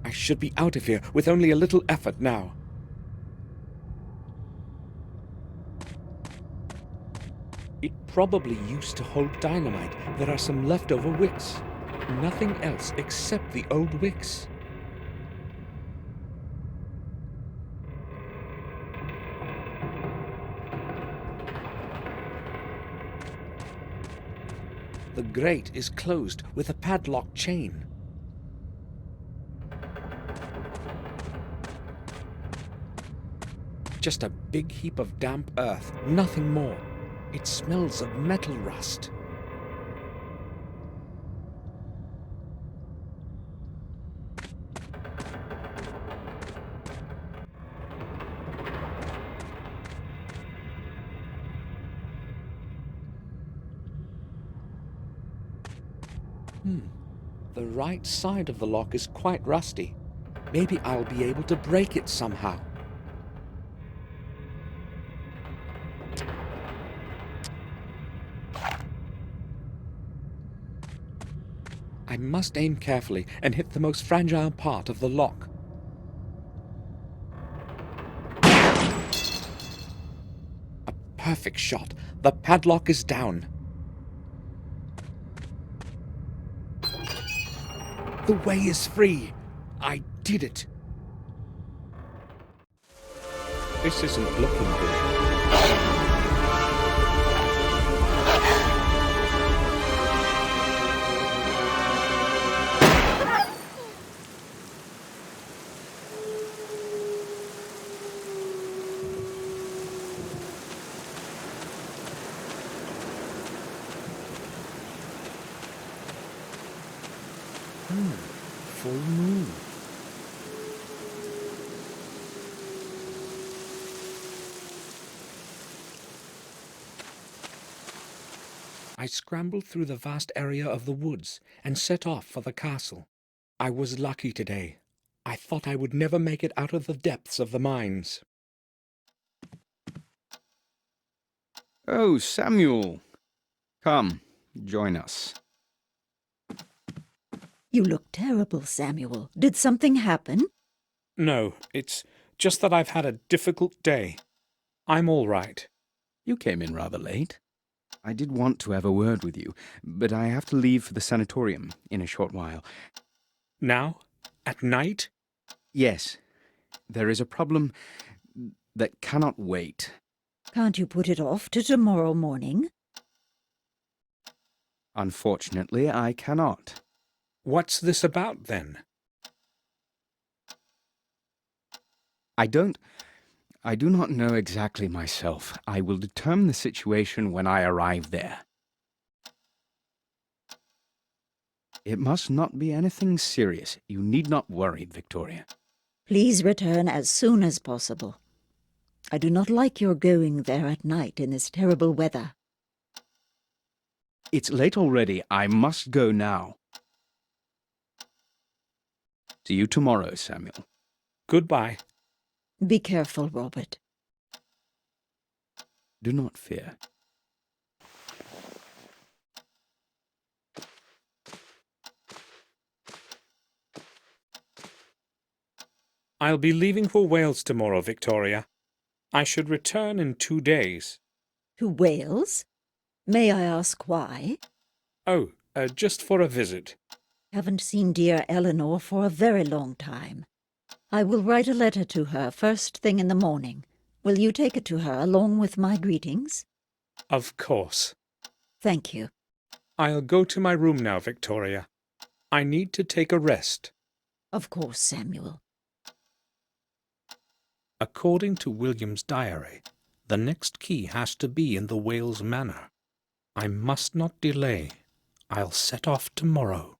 I should be out of here with only a little effort now. It probably used to hold dynamite. There are some leftover wicks. Nothing else except the old wicks. The grate is closed with a padlock chain. Just a big heap of damp earth, nothing more. It smells of metal rust. The right side of the lock is quite rusty. Maybe I'll be able to break it somehow. I must aim carefully and hit the most fragile part of the lock. A perfect shot. The padlock is down. The way is free. I did it. This isn't looking good. Full moon. I scrambled through the vast area of the woods and set off for the castle. I was lucky today. I thought I would never make it out of the depths of the mines. Oh, Samuel. Come, join us. You look terrible, Samuel. Did something happen? No, it's just that I've had a difficult day. I'm all right. You came in rather late. I did want to have a word with you, but I have to leave for the sanatorium in a short while. Now? At night? Yes. There is a problem that cannot wait. Can't you put it off to tomorrow morning? Unfortunately, I cannot. What's this about, then? I do not know exactly myself. I will determine the situation when I arrive there. It must not be anything serious. You need not worry, Victoria. Please return as soon as possible. I do not like your going there at night in this terrible weather. It's late already. I must go now. See you tomorrow, Samuel. Goodbye. Be careful, Robert. Do not fear. I'll be leaving for Wales tomorrow, Victoria. I should return in 2 days. To Wales? May I ask why? Oh, just for a visit. Haven't seen dear Eleanor for a very long time. I will write a letter to her first thing in the morning. Will you take it to her along with my greetings? Of course. Thank you. I'll go to my room now, Victoria. I need to take a rest. Of course, Samuel. According to William's diary, the next key has to be in the Wales manor. I must not delay. I'll set off tomorrow.